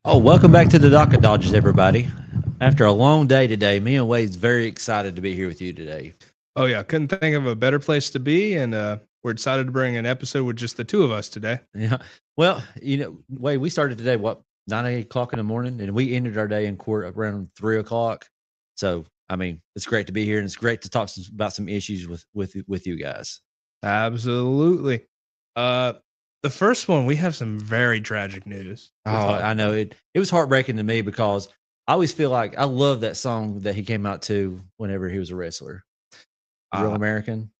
Oh, welcome back to the Docket Dodgers, everybody. After a long day today, me and Wade's very excited to be here with you today. Oh yeah, couldn't think of a better place to be, and we're excited to bring an episode with just the two of us today. Yeah. Well, Wade, we started today, what, 9 o'clock in the morning, and we ended our day in court around 3 o'clock. So, I mean, it's great to be here, and it's great to talk about some issues with you guys. Absolutely. Uh, the first one, we have some very tragic news Oh, to talk I know about. it was heartbreaking to me because I always feel like I love that song that he came out to whenever he was a wrestler. Real Uh, American.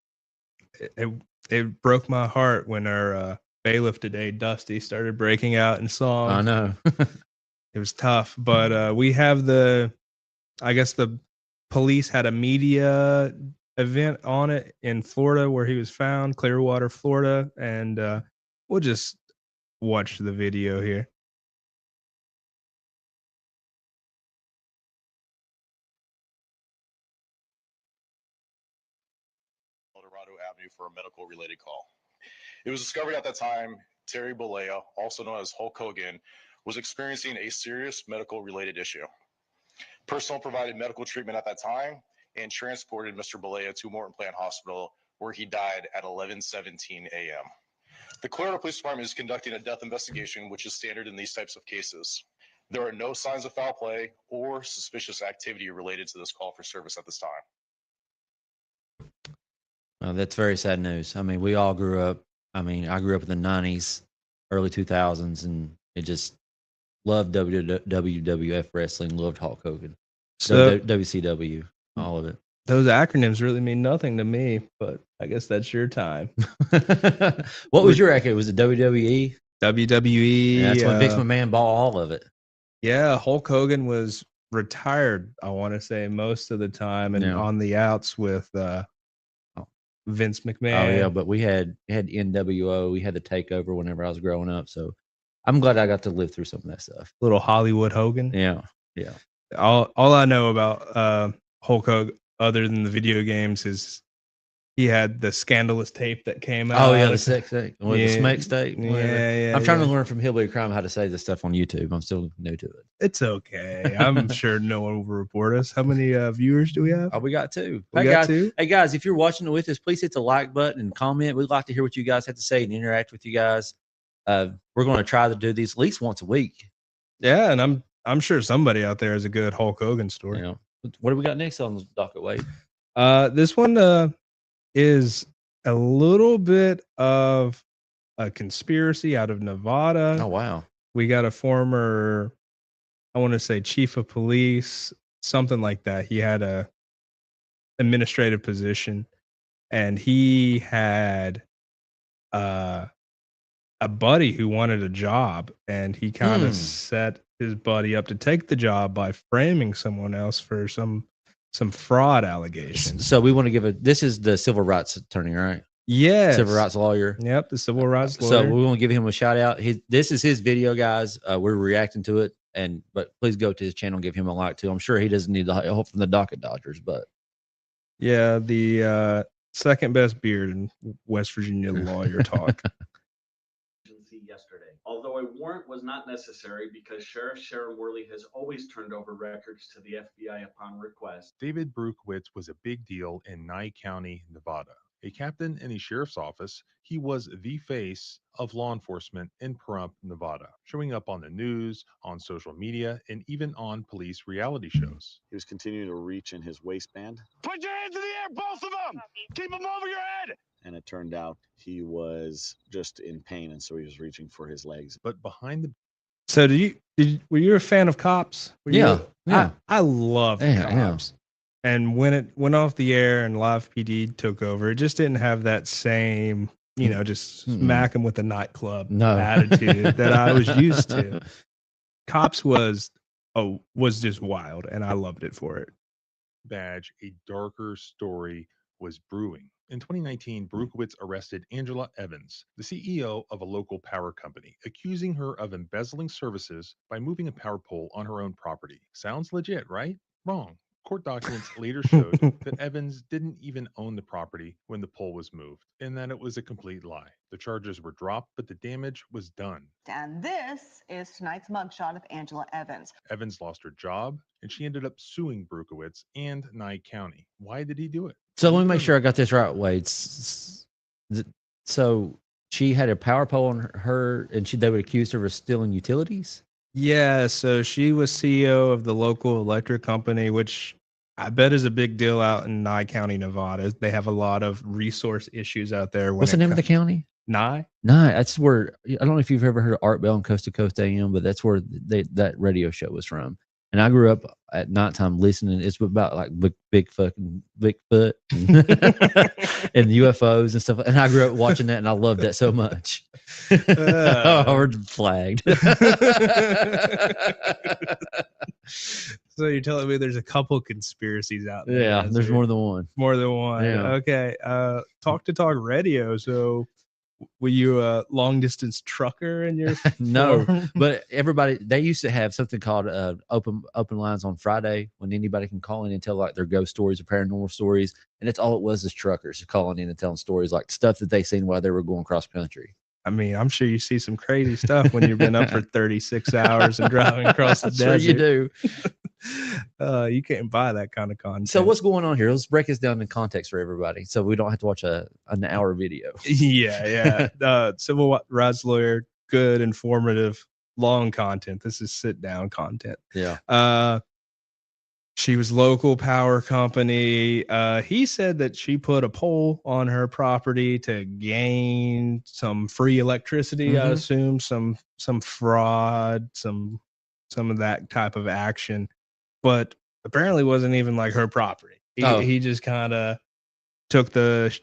it broke my heart when our bailiff today, Dusty, started breaking out in I song. know. It was tough, but we have I guess the police had a media event on it in Florida where he was found, Clearwater, Florida, and we'll just watch the video here. Colorado Avenue for a medical related call. It was discovered at that time Terry Bollea, also known as Hulk Hogan, was experiencing a serious medical related issue. Personnel provided medical treatment at that time and transported Mr. Bollea to Morton Plant Hospital, where he died at 11:17 a.m. The Colorado Police Department is conducting a death investigation, which is standard in these types of cases. There are no signs of foul play or suspicious activity related to this call for service at this time. That's very sad news. I mean, we all grew up. I mean, I grew up in the '90s, early 2000s, and it just loved WWF wrestling. Loved Hulk Hogan, So WCW, all of it. those acronyms really mean nothing to me, but I guess that's your time. What was your record? Was it WWE? Yeah, WWE. that's when Vince McMahon bought all of it. Yeah, Hulk Hogan was retired, I want to say, most of the time and Yeah. on the outs with Oh, Vince oh yeah, McMahon. but we had NWO. We had the takeover whenever I was growing up. So I'm glad I got to live through some of that stuff. Little Hollywood Hogan. Yeah, yeah. All I know about Hulk Hogan, other than the video games, is he had the scandalous tape that came Oh yeah, out. the sex tape, or the Yeah, smack tape, whatever. I'm trying to yeah. learn from Hillbilly Crime how to say this stuff on YouTube. I'm still new to It's okay. I'm it. sure no one will report us. How many viewers do we have? Oh, we got two. We got two. Hey guys, if you're watching it with us, please hit the like button and comment. We'd like to hear what you guys have to say and interact with you guys. We're going to try to do these at least once a week. Yeah, and I'm sure somebody out there has a good Hulk Hogan story. You know, what do we got next on the docket, Wade? This one is a little bit of a conspiracy out of Nevada. Oh wow. We got a former, I want to say, chief of police, something like that. He had a administrative position, and he had uh, a buddy who wanted a job, and he kind of set his buddy up to take the job by framing someone else for some fraud allegations. So we want to give a. This is the civil rights attorney, right? Yes. Civil rights lawyer. Yep, the civil rights lawyer. So we want to give him a shout out. This is his video, guys. We're reacting to it, but please go to his channel, and give him a like too. I'm sure he doesn't need the help from the Docket Dodgers, but yeah, the second best beard in West Virginia lawyer talk. Yesterday. Although a warrant was not necessary because Sheriff Sharon Worley has always turned over records to the FBI upon request. David Brukowitz was a big deal in Nye County, Nevada. A captain in a sheriff's office, he was the face of law enforcement in Pahrump, Nevada, showing up on the news, on social media, and even on police reality shows. He was continuing to reach in his waistband. Put your hands in the air, both of them! Keep them over your head! And it turned out he was just in pain, and so he was reaching for his legs. But behind the So were you a fan of Cops? yeah. I love Yeah, Cops. And when it went off the air and Live PD took over, it just didn't have that same, just smack him with a nightclub attitude that I was used to. Cops was just wild, and I loved it for it. badge, a darker story was brewing. In 2019, Brukowitz arrested Angela Evans, the CEO of a local power company, accusing her of embezzling services by moving a power pole on her own property. Sounds legit, right? Wrong. Court documents later showed that Evans didn't even own the property when the pole was moved, and that it was a complete lie. The charges were dropped, but the damage was done. And this is tonight's mugshot of Angela Evans. Evans lost her job, and she ended up suing Brukowitz and Nye County. Why did he do it? So let me make sure I got this right, Wade. So she had a power pole on her, and they would accuse her of stealing utilities? Yeah, so she was CEO of the local electric company, which I bet is a big deal out in Nye County, Nevada. They have a lot of resource issues out there. What's the name of the county? Nye? Nye. That's where, I don't know if you've ever heard of Art Bell and Coast to Coast AM, but that's where that radio show was from. And I grew up at nighttime listening. It's about like Bigfoot and UFOs and stuff. And I grew up watching that, and I loved that so much. We're flagged. So you're telling me there's a couple conspiracies out there? Yeah, there's more than one. More than one. Yeah. Okay. Talk to Talk Radio. So were you a long distance trucker in your No, form? but everybody, they used to have something called open lines on Friday, when anybody can call in and tell like their ghost stories or paranormal stories. And that's all it was, is truckers calling in and telling stories, like stuff that they seen while they were going cross country. I mean, I'm sure you see some crazy stuff when you've been up for 36 hours and driving across the Sure desert. you do. You can't buy that kind of content. So what's going on here? Let's break this down in context for everybody, so we don't have to watch an hour video. Yeah. Civil rights lawyer, good, informative, long content. This is sit down content. Yeah. She was local power company. He said that she put a pole on her property to gain some free electricity. I assume some fraud, some of that type of action, but apparently wasn't even like her property. He just kind of took the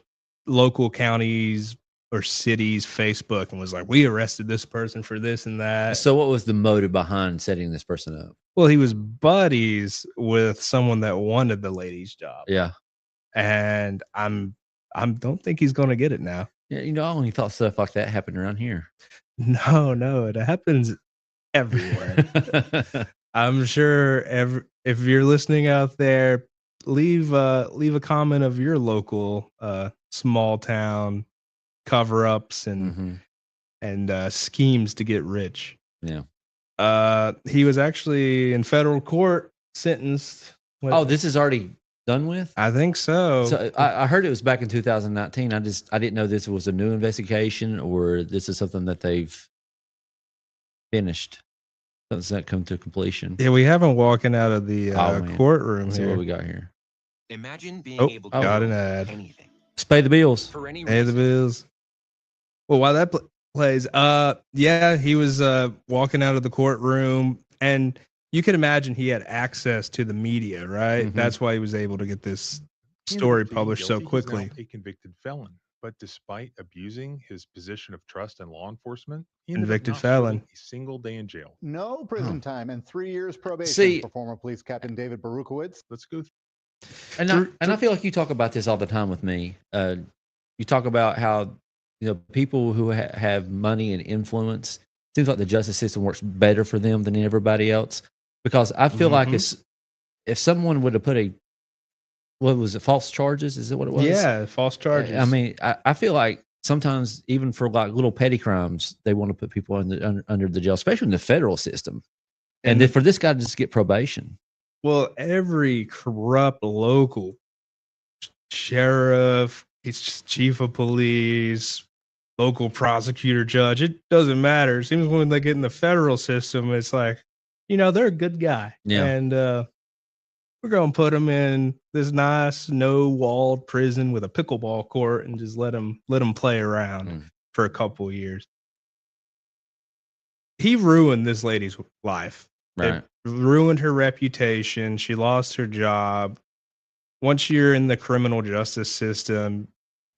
local counties or cities Facebook and was like, we arrested this person for this and that. So what was the motive behind setting this person up? Well, he was buddies with someone that wanted the lady's job. Yeah. And I don't think he's going to get it now. Yeah, I only thought stuff like that happened around here. No, it happens everywhere. I'm sure if you're listening out there, leave a comment of your local small town cover-ups and schemes to get rich. Yeah. He was actually in federal court sentenced. This is already done with? I think so. So I heard it was back in 2019. I didn't know this was a new investigation, or this is something that they've finished. Something's not come to completion. Yeah, we haven't walking out of the courtroom Let's here. See what we got here. Imagine being able to got do an ad. anything. Let's pay the bills. For any Pay the bills. Well, while that plays, yeah, he was walking out of the courtroom, and you can imagine he had access to the media, right? That's why he was able to get this story published so quickly. He's now a convicted felon, but despite abusing his position of trust in law enforcement, he Convicted ended up not felon. serving a single day in jail. No prison time and 3 years probation See- for former police captain David Berukowitz. Let's go. And I feel like you talk about this all the time with me. You talk about how people who have money and influence, seems like the justice system works better for them than everybody else. Because I feel like if someone would have put what was it, false charges? Is it what it was? Yeah, false charges. I mean, I feel like sometimes even for like little petty crimes, they want to put people under the jail, especially in the federal system. And then for this guy to just get probation. Well, every corrupt local sheriff, he's chief of police, local prosecutor, judge, it doesn't matter. It seems when they get in the federal system, it's like, they're a good guy. Yeah. And we're going to put him in this nice, no-walled prison with a pickleball court and just let him play around for a couple of years. He ruined this lady's life. Right. It ruined her reputation. She lost her job. Once you're in the criminal justice system,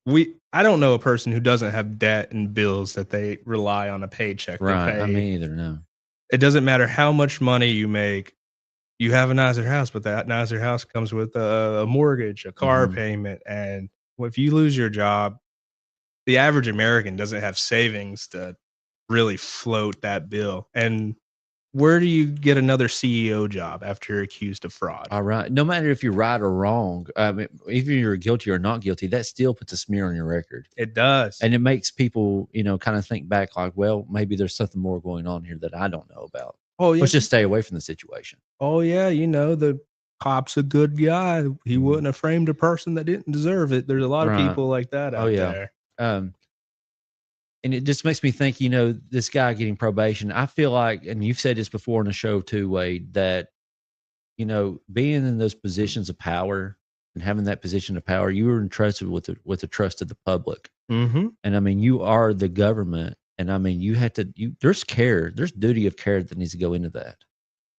I don't know a person who doesn't have debt and bills that they rely on a paycheck Right. to pay. I mean, either no. It doesn't matter how much money you make. You have a nicer house, but that nicer house comes with a mortgage, a car payment. And if you lose your job, the average American doesn't have savings to really float that bill. And where do you get another CEO job after you're accused of fraud? All right. No matter if you're right or wrong, even if you're guilty or not guilty, that still puts a smear on your record. It does. And it makes people, kind of think back like, well, maybe there's something more going on here that I don't know about. Oh, yeah. Let's just stay away from the situation. Oh, yeah. The cop's a good guy. He wouldn't have framed a person that didn't deserve it. There's a lot of people like that out there. And it just makes me think, this guy getting probation, I feel like, and you've said this before in the show too, Wade, that, being in those positions of power and having that position of power, you were entrusted with the trust of the public. Mm-hmm. And I mean, you are the government. And I mean, there's care, there's duty of care that needs to go into that.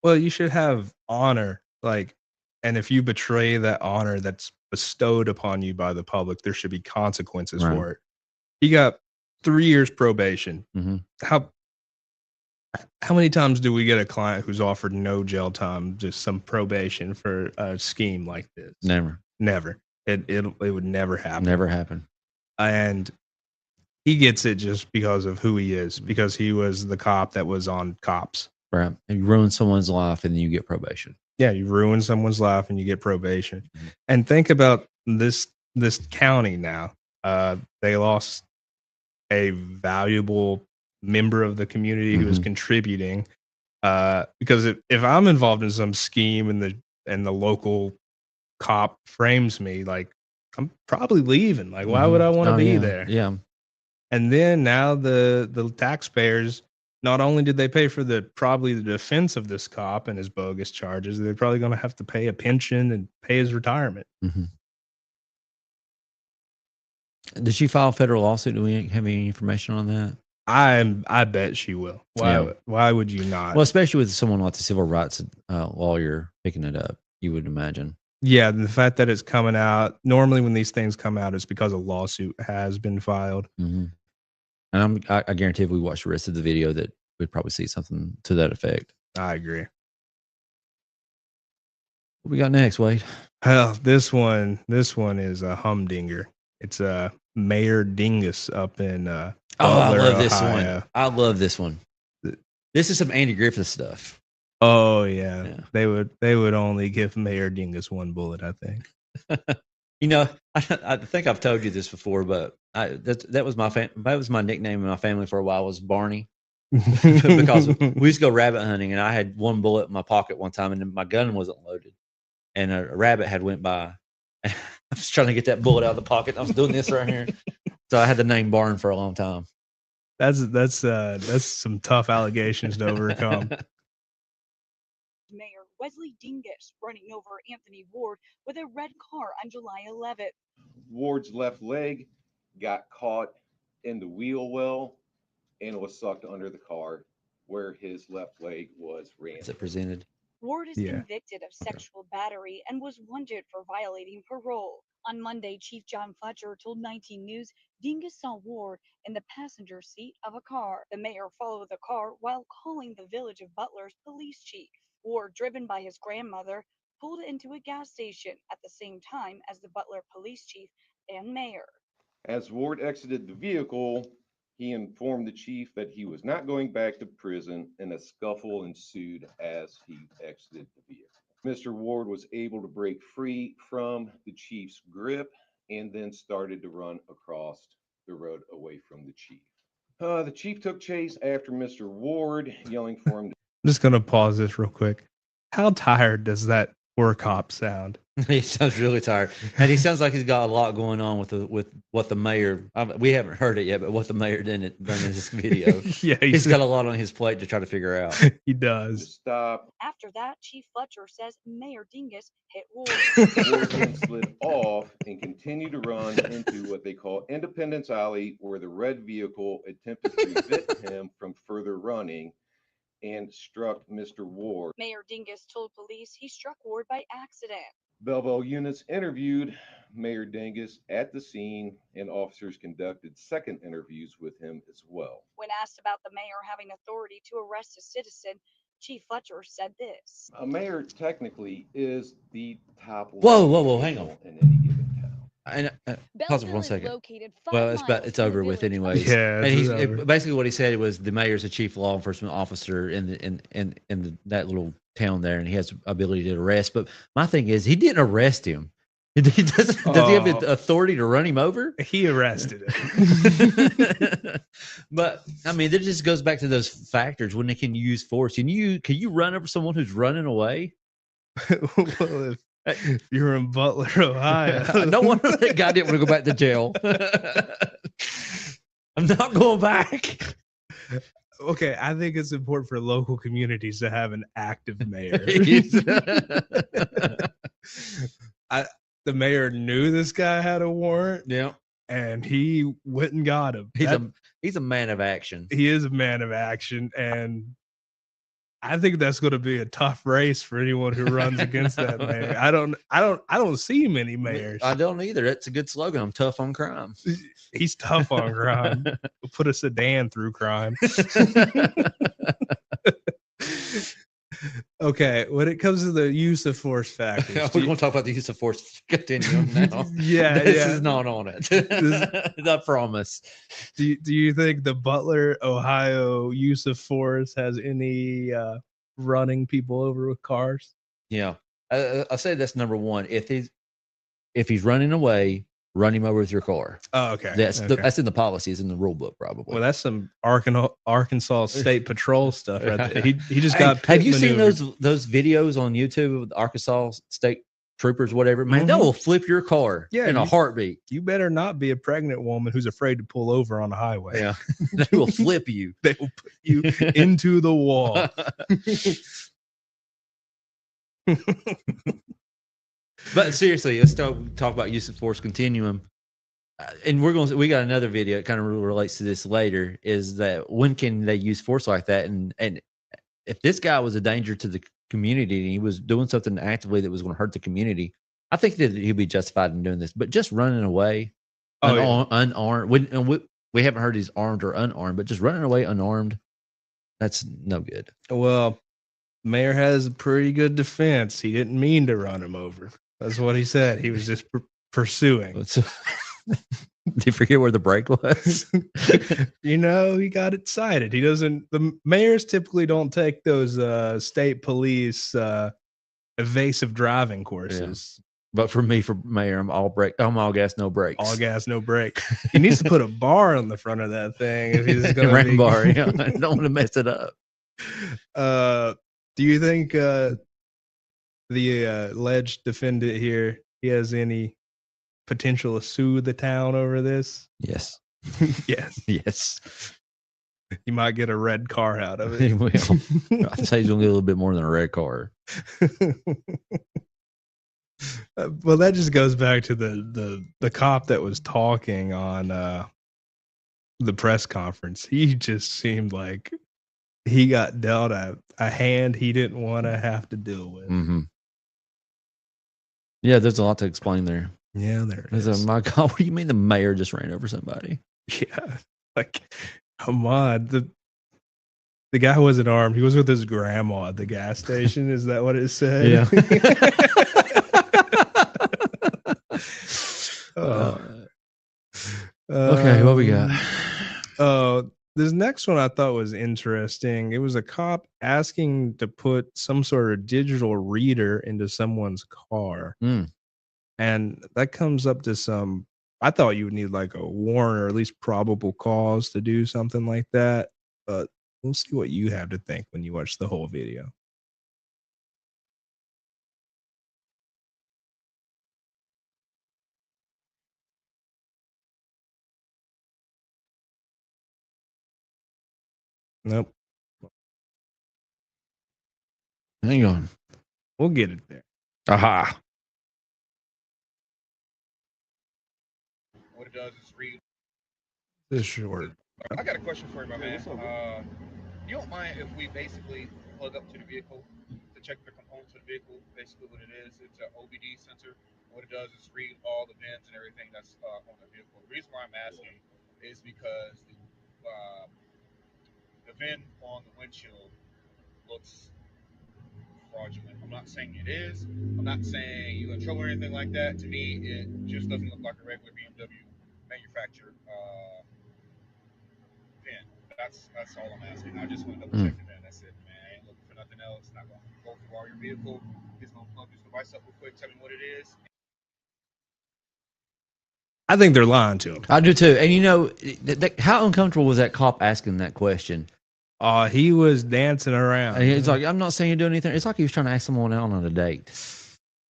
Well, you should have honor, and if you betray that honor that's bestowed upon you by the public, there should be consequences for it. He got 3 years probation. Mm-hmm. How many times do we get a client who's offered no jail time, just some probation for a scheme like this? Never. It would never happen. Never happen. And he gets it just because of who he is, because he was the cop that was on cops. Right. And you ruin someone's life and then you get probation. Yeah, you ruin someone's life and you get probation. Mm-hmm. And think about this county now. They lost a valuable member of the community who was contributing. Because if I'm involved in some scheme and the local cop frames me, I'm probably leaving. Why would I want to be there? Yeah. And then now the taxpayers, not only did they pay for probably the defense of this cop and his bogus charges, they're probably going to have to pay a pension and pay his retirement. Mm-hmm. Did she file a federal lawsuit? Do we have any information on that? I bet she will. Why would you not? Well, especially with someone like the civil rights lawyer picking it up, you would imagine. Yeah, the fact that it's coming out, normally when these things come out, it's because a lawsuit has been filed. Mm-hmm. And I guarantee if we watch the rest of the video that we'd probably see something to that effect. I agree. What we got next, Wade? Well, this one is a humdinger. It's a Mayor Dingus up in Butler, I love this Ohio. one. I love this one. This is some Andy Griffith stuff. Oh yeah. They would only give Mayor Dingus one bullet, I think. I think I've told you this before, but that was my nickname in my family for a while, was Barney. Because we used to go rabbit hunting, and I had one bullet in my pocket one time, and my gun wasn't loaded, and a rabbit had went by. I was trying to get that bullet out of the pocket. I was doing this right here, so I had the name Barn for a long time. That's some tough allegations to overcome. Mayor Wesley Dingus running over Anthony Ward with a red car on July 11th. Ward's left leg got caught in the wheel well and was sucked under the car where his left leg was rammed. Is it presented? Ward is convicted of sexual battery and was wanted for violating parole. On Monday, Chief John Fletcher told 19 News Dingus saw Ward in the passenger seat of a car. The mayor followed the car while calling the Village of Butler's police chief. Ward, driven by his grandmother, pulled into a gas station at the same time as the Butler police chief and mayor. As Ward exited the vehicle, he informed the chief that he was not going back to prison, and a scuffle ensued as he exited the vehicle. Mr. Ward was able to break free from the chief's grip and then started to run across the road away from the chief. The chief took chase after Mr. Ward, yelling for him. I'm just going to pause this real quick. How tired does that poor cop sound? He sounds really tired, and he sounds like he's got a lot going on with what the mayor. We haven't heard it yet, but what the mayor did in this video. Yeah, he's got a lot on his plate to try to figure out. He does. Stop. After that, Chief Fletcher says Mayor Dingus hit Ward. Ward then slid off and continued to run into what they call Independence Alley, where the red vehicle attempted to prevent him from further running and struck Mr. Ward. Mayor Dingus told police he struck Ward by accident. Belleville units interviewed Mayor Dingus at the scene, and officers conducted second interviews with him as well. When asked about the mayor having authority to arrest a citizen, Chief Fletcher said this. A mayor technically is the top. Whoa, hang on. In any given town. And pause it for Belleville one is second. located 5 Well, it's miles from the over with village of anyways. Yeah, and it's over. basically what he said was the mayor's a chief law enforcement officer in that little town there, and he has ability to arrest. But my thing is, he didn't arrest him. Does he have the authority to run him over? He arrested him. But I mean, that just goes back to those factors when they can use force. Can you run over someone who's running away? Well, if you're in Butler, Ohio, No wonder that guy didn't want to go back to jail. I'm not going back. Okay, I think it's important for local communities to have an active mayor. The mayor knew this guy had a warrant. Yeah. And he went and got him. He's a man of action. He is a man of action, and I think that's going to be a tough race for anyone who runs against that mayor. I don't see many mayors. I don't either. That's a good slogan. I'm tough on crime. He's tough on crime. We'll put a sedan through crime. Okay, when it comes to the use of force factors, we're going to talk about the use of force continuum now. This is not on it. I promise. Do you think the Butler, Ohio use of force has any running people over with cars? Yeah, I say that's number one. If he's running away, run him over with your car. Oh, okay. That's in the policies in the rule book, probably. Well, that's some Arkansas State Patrol stuff right there. He just got. Have you seen those videos on YouTube of the Arkansas State Troopers, whatever? Man, they will flip your car in a heartbeat. You better not be a pregnant woman who's afraid to pull over on the highway. Yeah, they will flip you. They will put you into the wall. But seriously, let's talk about use of force continuum. And we got another video. It kind of relates to this later. Is that when can they use force like that? And if this guy was a danger to the community and he was doing something actively that was going to hurt the community, I think that he'd be justified in doing this. But just running away, unarmed. We haven't heard he's armed or unarmed, but just running away unarmed, that's no good. Well, Mayor has a pretty good defense. He didn't mean to run him over. That's what he said. He was just pursuing. Did you forget where the brake was? He got excited. The mayors typically don't take those state police evasive driving courses. Yeah. But for mayor, I'm all gas, no brakes. All gas, no brake. He needs to put a bar on the front of that thing if he's going to rain bar. Yeah, I don't want to mess it up. Do you think the alleged defendant here, he has any potential to sue the town over this? Yes. Yes. He might get a red car out of it. He will. I'd say he's going to get a little bit more than a red car. Well, that just goes back to the cop that was talking on the press conference. He just seemed like he got dealt a hand he didn't want to have to deal with. Mm-hmm. Yeah, there's a lot to explain there. Yeah, there is. My God, what do you mean the mayor just ran over somebody? Yeah, like, come on. The guy wasn't armed. He was with his grandma at the gas station. Is that what it said? Yeah. Okay, what we got? This next one I thought was interesting. It was a cop asking to put some sort of digital reader into someone's car. And that comes up to I thought you would need like a warrant or at least probable cause to do something like that. But we'll see what you have to think when you watch the whole video. Nope. Hang on. We'll get it there. Aha. What it does is read. This short. I got a question for you, my man. You don't mind if we basically plug up to the vehicle to check the components of the vehicle? Basically, what it is, it's an OBD sensor. What it does is read all the VINs and everything that's on the vehicle. The reason why I'm asking is because the VIN on the windshield looks fraudulent. I'm not saying it is. I'm not saying you in trouble or anything like that. To me, it just doesn't look like a regular BMW manufactured VIN. That's all I'm asking. I just want to double check the VIN. That's it, man. I ain't looking for nothing else. Not going to go through all your vehicle. Just going to plug this device up real quick, tell me what it is. I think they're lying to him. I do too. And you know, how uncomfortable was that cop asking that question? He was dancing around. And he's like, I'm not saying you do anything. It's like he was trying to ask someone out on a date.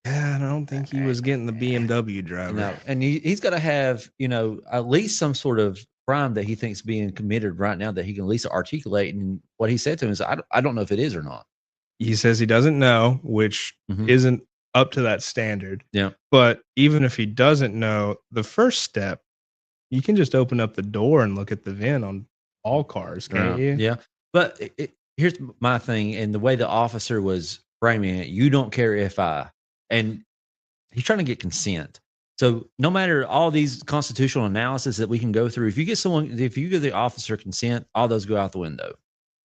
Yeah, I don't think he was getting the BMW driver. No, and he's got to have, you know, at least some sort of crime that he thinks being committed right now that he can at least articulate. And what he said to him is, I don't know if it is or not. He says he doesn't know, which isn't up to that standard. Yeah. But even if he doesn't know, the first step, you can just open up the door and look at the VIN on all cars, can't you? Yeah. But here's my thing, and the way the officer was framing it, you don't care if and he's trying to get consent. So no matter all these constitutional analysis that we can go through, if you give the officer consent, all those go out the window.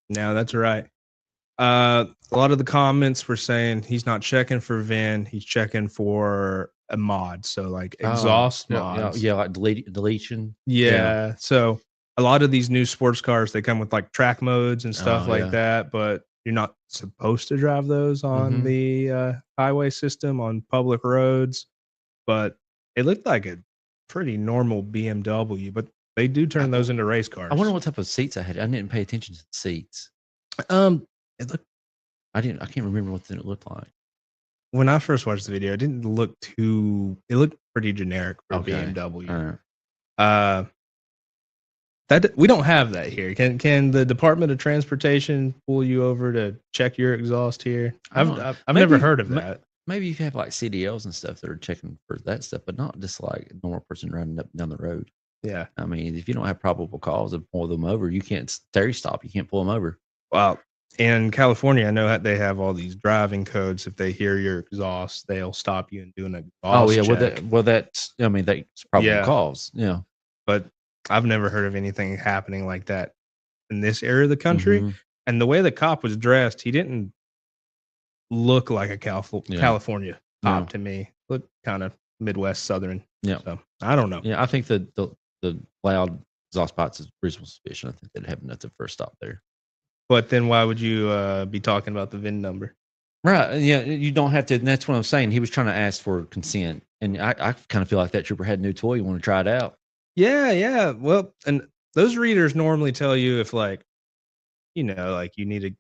No, that's right. A lot of the comments were saying he's not checking for VIN, he's checking for a mod. So like exhaust mods. Yeah, like deletion. Yeah. So a lot of these new sports cars, they come with like track modes and stuff like that, but you're not supposed to drive those on the highway system on public roads. But it looked like a pretty normal BMW, but they do turn those into race cars. I wonder what type of seats I had. I didn't pay attention to the seats. It looked. I can't remember what it looked like. When I first watched the video, it didn't look too. It looked pretty generic for BMW. That we don't have that here. Can the Department of Transportation pull you over to check your exhaust here? I've never heard of that. Maybe you have like CDLs and stuff that are checking for that stuff, but not just like a normal person riding up down the road. Yeah. I mean, if you don't have probable cause to pull them over, you can't stop. You can't pull them over. Well, in California, I know that they have all these driving codes. If they hear your exhaust, they'll stop you and do an exhaust check. That's probable cause. Yeah. But I've never heard of anything happening like that in this area of the country. And the way the cop was dressed, he didn't look like a California cop to me. Looked kind of Midwest Southern. Yeah. So I don't know. Yeah, I think the loud exhaust pipes is reasonable suspicion. I think that happened at the first stop there. But then why would you be talking about the VIN number? Right. Yeah, you don't have to. And that's what I'm saying. He was trying to ask for consent. And I kind of feel like that trooper had a new toy. You want to try it out? Yeah. Well, and those readers normally tell you if like, you know, like you need to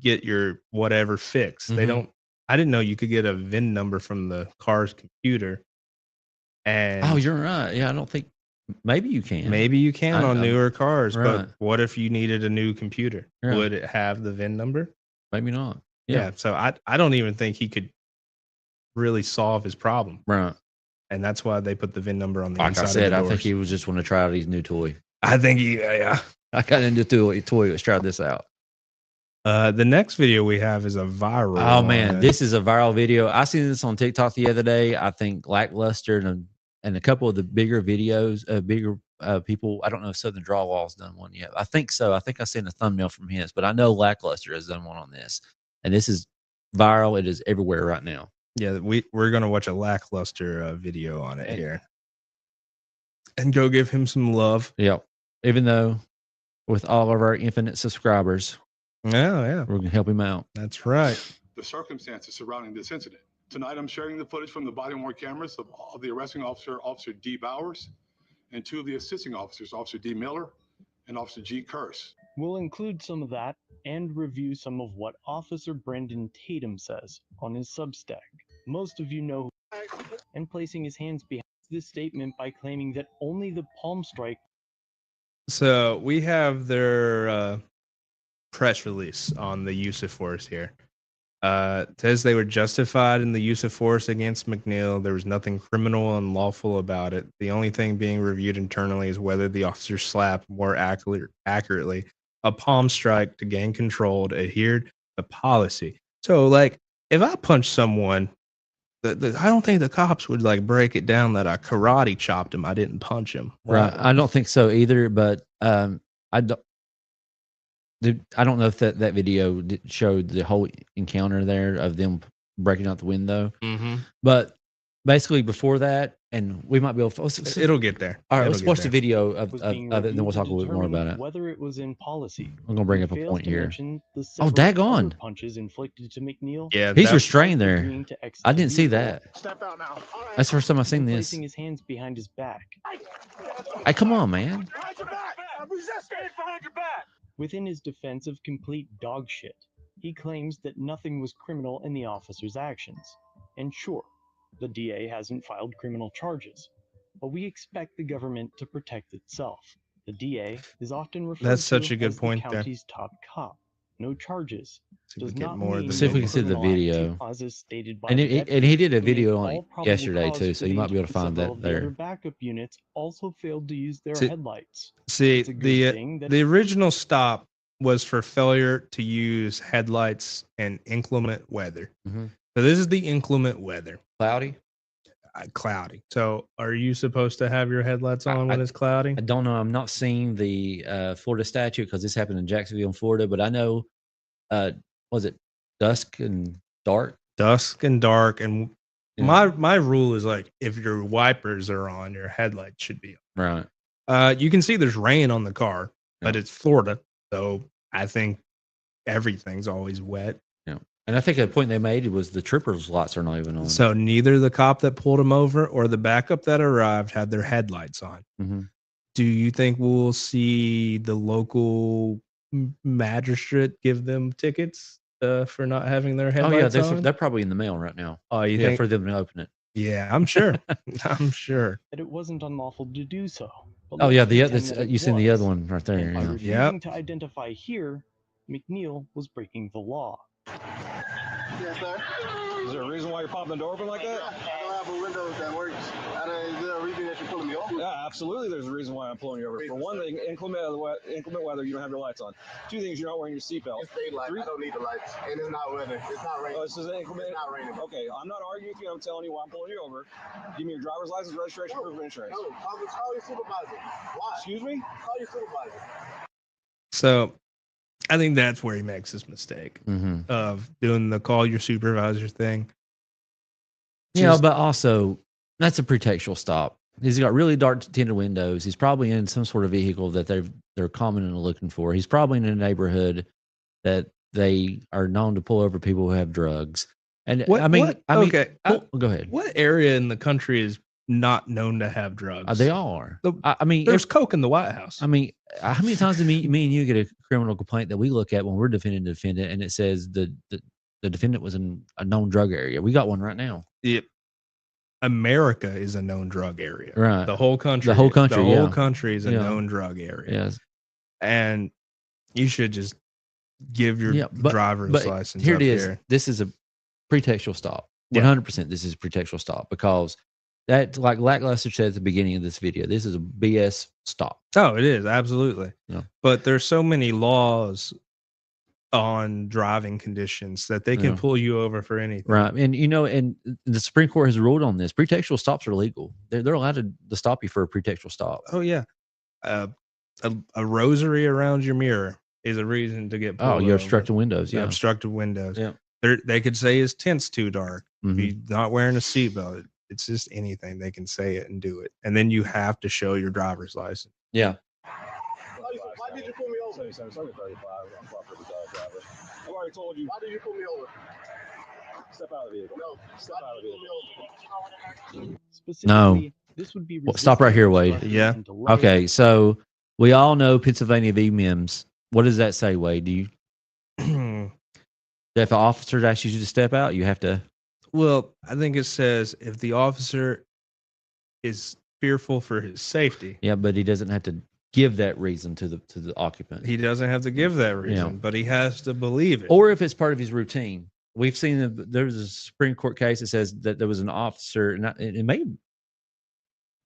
get your whatever fixed. They don't. I didn't know you could get a VIN number from the car's computer. And you're right. Yeah, I don't think. Maybe you can. Maybe you can on newer cars, right. But what if you needed a new computer? Right. Would it have the VIN number? Maybe not. Yeah. So I don't even think he could really solve his problem. Right. And that's why they put the VIN number on the like inside I said, of the I doors. think he was just want to try out his new toy. I think yeah. I got into a toy. Let's try this out. The next video we have is a viral. Oh man, this is a viral video. I seen this on TikTok the other day. I think Lackluster and a couple of the bigger videos, bigger people. I don't know if Southern Drawwall's done one yet. I think so. I think I seen a thumbnail from his, but I know Lackluster has done one on this, and this is viral. It is everywhere right now. Yeah, we're gonna watch a Lackluster video on it here, and go give him some love. Yeah, even though with all of our infinite subscribers, yeah, we're gonna help him out. That's right. The circumstances surrounding this incident. Tonight, I'm sharing the footage from the body-worn cameras of the arresting officer, Officer D. Bowers, and two of the assisting officers, Officer D. Miller and Officer G. Curse. We'll include some of that and review some of what Officer Brendan Tatum says on his Substack. Most of you know, and placing his hands behind this statement by claiming that only the palm strike. So we have their press release on the use of force here. Says they were justified in the use of force against McNeil. There was nothing criminal or unlawful about it. The only thing being reviewed internally is whether the officer slapped more accurately a palm strike to gain control, adhered to policy. So, like, if I punch someone, I don't think the cops would like break it down that I karate chopped him. I didn't punch him. Right. I don't think so either. But I don't. I don't know if that video showed the whole encounter there of them breaking out the window, but basically before that, and we might be able to. It'll get there. All right, It'll let's get watch there. the video of Was it, being and then we'll reviewed talk a to little bit more determine about it. whether it was in policy. I'm gonna bring and up a fails point to here. mention the Oh, several daggone. other punches inflicted to McNeil. Yeah, He's that- restrained there. agreeing to exit I the didn't see vehicle that. Step out now. All right. That's the first time I've seen and this. placing his hands behind his back. Hey, come on, man. Behind your back. I'm resisting. Behind your back. Within his defense of complete dog shit, he claims that nothing was criminal in the officer's actions. And sure, the DA hasn't filed criminal charges, but we expect the government to protect itself. The DA is often referred That's such to a good as point the there. county's top cop. No charges See if we does get not more of mean the See if we no can see the criminal activity video. cause as stated by And the he deputy, did a meaning video all like probable yesterday cause too, for so you the might be able to find several that of the other there. backup units also failed to use their See- headlights. See, It's a good thing that the original stop was for failure to use headlights and inclement weather. Mhm. So this is the inclement weather. Cloudy? Cloudy. So are you supposed to have your headlights on when it's cloudy? I don't know. I'm not seeing the Florida statute because this happened in Jacksonville, Florida. But I know, was it dusk and dark? Dusk and dark. And Yeah. my rule is like if your wipers are on, your headlights should be Right. on. You can see there's rain on the car, but it's Florida, so I think everything's always wet. Yeah. And I think the point they made was the troopers' lights are not even on. So neither the cop that pulled him over or the backup that arrived had their headlights on. Mhm. Do you think we'll see the local magistrate give them tickets for not having their Oh headlights yeah, on? they're probably in the mail right now. Oh, you Yeah, think? for them to open it. Yeah, I'm sure. I'm sure. that it wasn't unlawful to do so. But Oh let's yeah, the pretend other that it you seen the other was. one right there. And by Yeah. refusing to identify here, McNeil was breaking the law. Yes, sir. Is there a reason why you're popping the door open like that? I don't have a window that works. Is there a reason that you're pulling me over? Yeah, absolutely. There's a reason why I'm pulling you over. For one thing, inclement weather, you don't have your lights on. Two things, you're not wearing your seatbelt. It's daylight. I don't need the lights. And it's not weather. It's not raining. Oh, this is inclement. It's not raining. Okay, I'm not arguing with you. I'm telling you why I'm pulling you over. Give me your driver's license, registration, proof of insurance. No, call your supervisor. Why? Excuse me? Call your supervisor. So I think that's where he makes his mistake of doing the call your supervisor thing. Yeah, but also that's a pretextual stop. He's got really dark tinted windows. He's probably in some sort of vehicle that they're commonly looking for. He's probably in a neighborhood that they are known to pull over people who have drugs. And okay. Go ahead. What area in the country is not known to have drugs? They all are. There's there's coke in the White House. I mean, how many times do me and you get a criminal complaint that we look at when we're defending the defendant and it says the defendant was in a known drug area? We got one right now. Yep. America is a known drug area. Right. The whole country. The whole country. The whole yeah. country is a Yeah. known drug area. Yes. And you should just give your driver's license. Here up it is. here. This is a pretextual stop. Yeah. 100%. This is a pretextual stop because that, like Lackluster said at the beginning of this video, this is a BS stop. Oh, it is absolutely. Yeah. But there's so many laws on driving conditions that they can Yeah. pull you over for anything. Right. And and the Supreme Court has ruled on this. Pretextual stops are legal. They're allowed to stop you for a pretextual stop. Oh yeah. A rosary around your mirror is a reason to get pulled Oh, you're over. obstructing windows. Yeah. Obstructed windows. Yeah. They could say his tint's too dark. Mhm. If you're not wearing a seatbelt, it's just anything. They can say it and do it. And then you have to show your driver's license. Yeah. Why did you pull me over? I've already told you. Why did you pull me over? Step out of the vehicle. No. Step out of the vehicle. No. Specifically, this would be Well, stop right here, Wade. resisting Yeah. and delay. Okay. So we all know Pennsylvania v. Mims. What does that say, Wade? Do you, if an officer asks you to step out, you have to. Well, I think it says if the officer is fearful for his safety, Yeah, but he doesn't have to give that reason to the occupant. he doesn't have to give that reason, but he has to believe it. Or if it's part of his routine. We've seen there was a Supreme Court case that says that there was an officer, and it may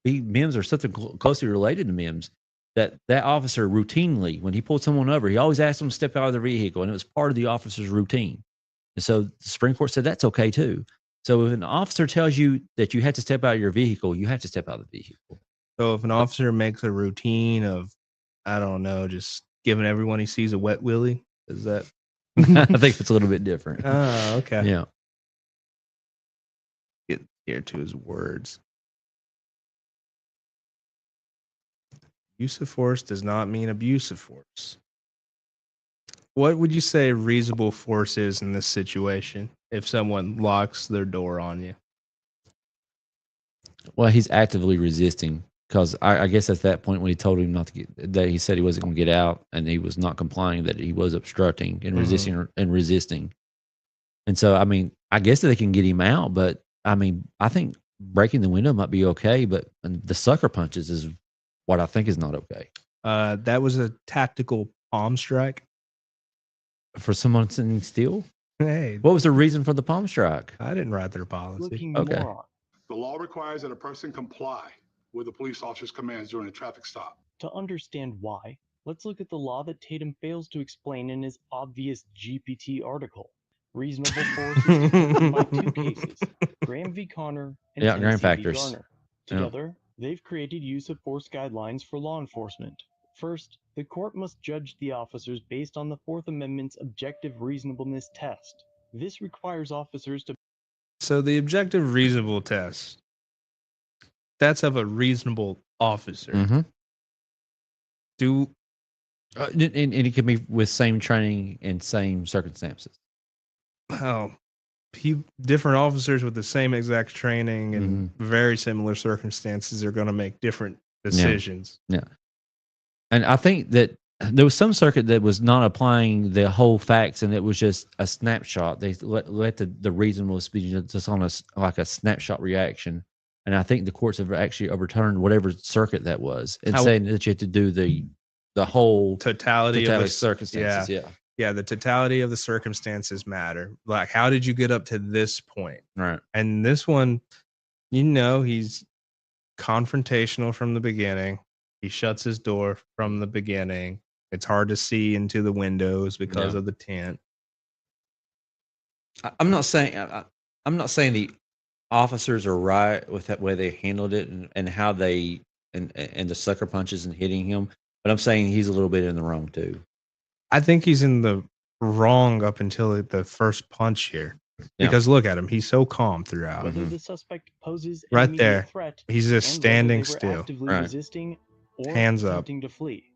be Mims or something closely related to Mims, that officer routinely, when he pulled someone over, he always asked them to step out of their vehicle, and it was part of the officer's routine. And so the Supreme Court said that's okay too. So if an officer tells you that you have to step out of your vehicle, you have to step out of the vehicle. So if an officer makes a routine of, I don't know, just giving everyone he sees a wet willy? Is that? I think it's a little bit different. Oh, okay. Yeah. Get here to his words. Use of force does not mean abuse of force. What would you say reasonable force is in this situation if someone locks their door on you? Well, he's actively resisting because I guess at that point when he told him not to get, that he said he wasn't going to get out and he was not complying, that he was obstructing and resisting. And so, I mean, I guess that they can get him out, but I mean, I think breaking the window might be okay, but the sucker punches is what I think is not okay. That was a tactical palm strike. For someone sitting still? Hey, what was the reason for the palm strike? I didn't write their policy. Looking Okay. moron. The law requires that a person comply with the police officer's commands during a traffic stop. To understand why, let's look at the law that Tatum fails to explain in his obvious GPT article. Reasonable force is determined by two cases, Graham v. Connor and Yeah, Tennessee Graham v. factors. Garner. Together, they've created use of force guidelines for law enforcement. First, the court must judge the officers based on the Fourth Amendment's objective reasonableness test. This requires officers to... So the objective reasonable test, that's of a reasonable officer. Mm-hmm. Do and it can be with same training and same circumstances. Different officers with the same exact training and very similar circumstances are going to make different decisions. Yeah. And I think that there was some circuit that was not applying the whole facts, and it was just a snapshot. They let the reasonableness be just on like a snapshot reaction. And I think the courts have actually overturned whatever circuit that was, and saying that you have to do the whole totality of the circumstances. Yeah, the totality of the circumstances matter. Like, how did you get up to this point? Right. And this one, he's confrontational from the beginning. He shuts his door from the beginning. It's hard to see into the windows because of the tent. I'm not saying the officers are right with that way they handled it and how they and the sucker punches and hitting him, but I'm saying he's a little bit in the wrong too. I think he's in the wrong up until the first punch here. Because look at him, he's so calm throughout. Whether the suspect poses an Right immediate there, threat he's just and standing whether they were still. actively resisting or Hands up. attempting to flee.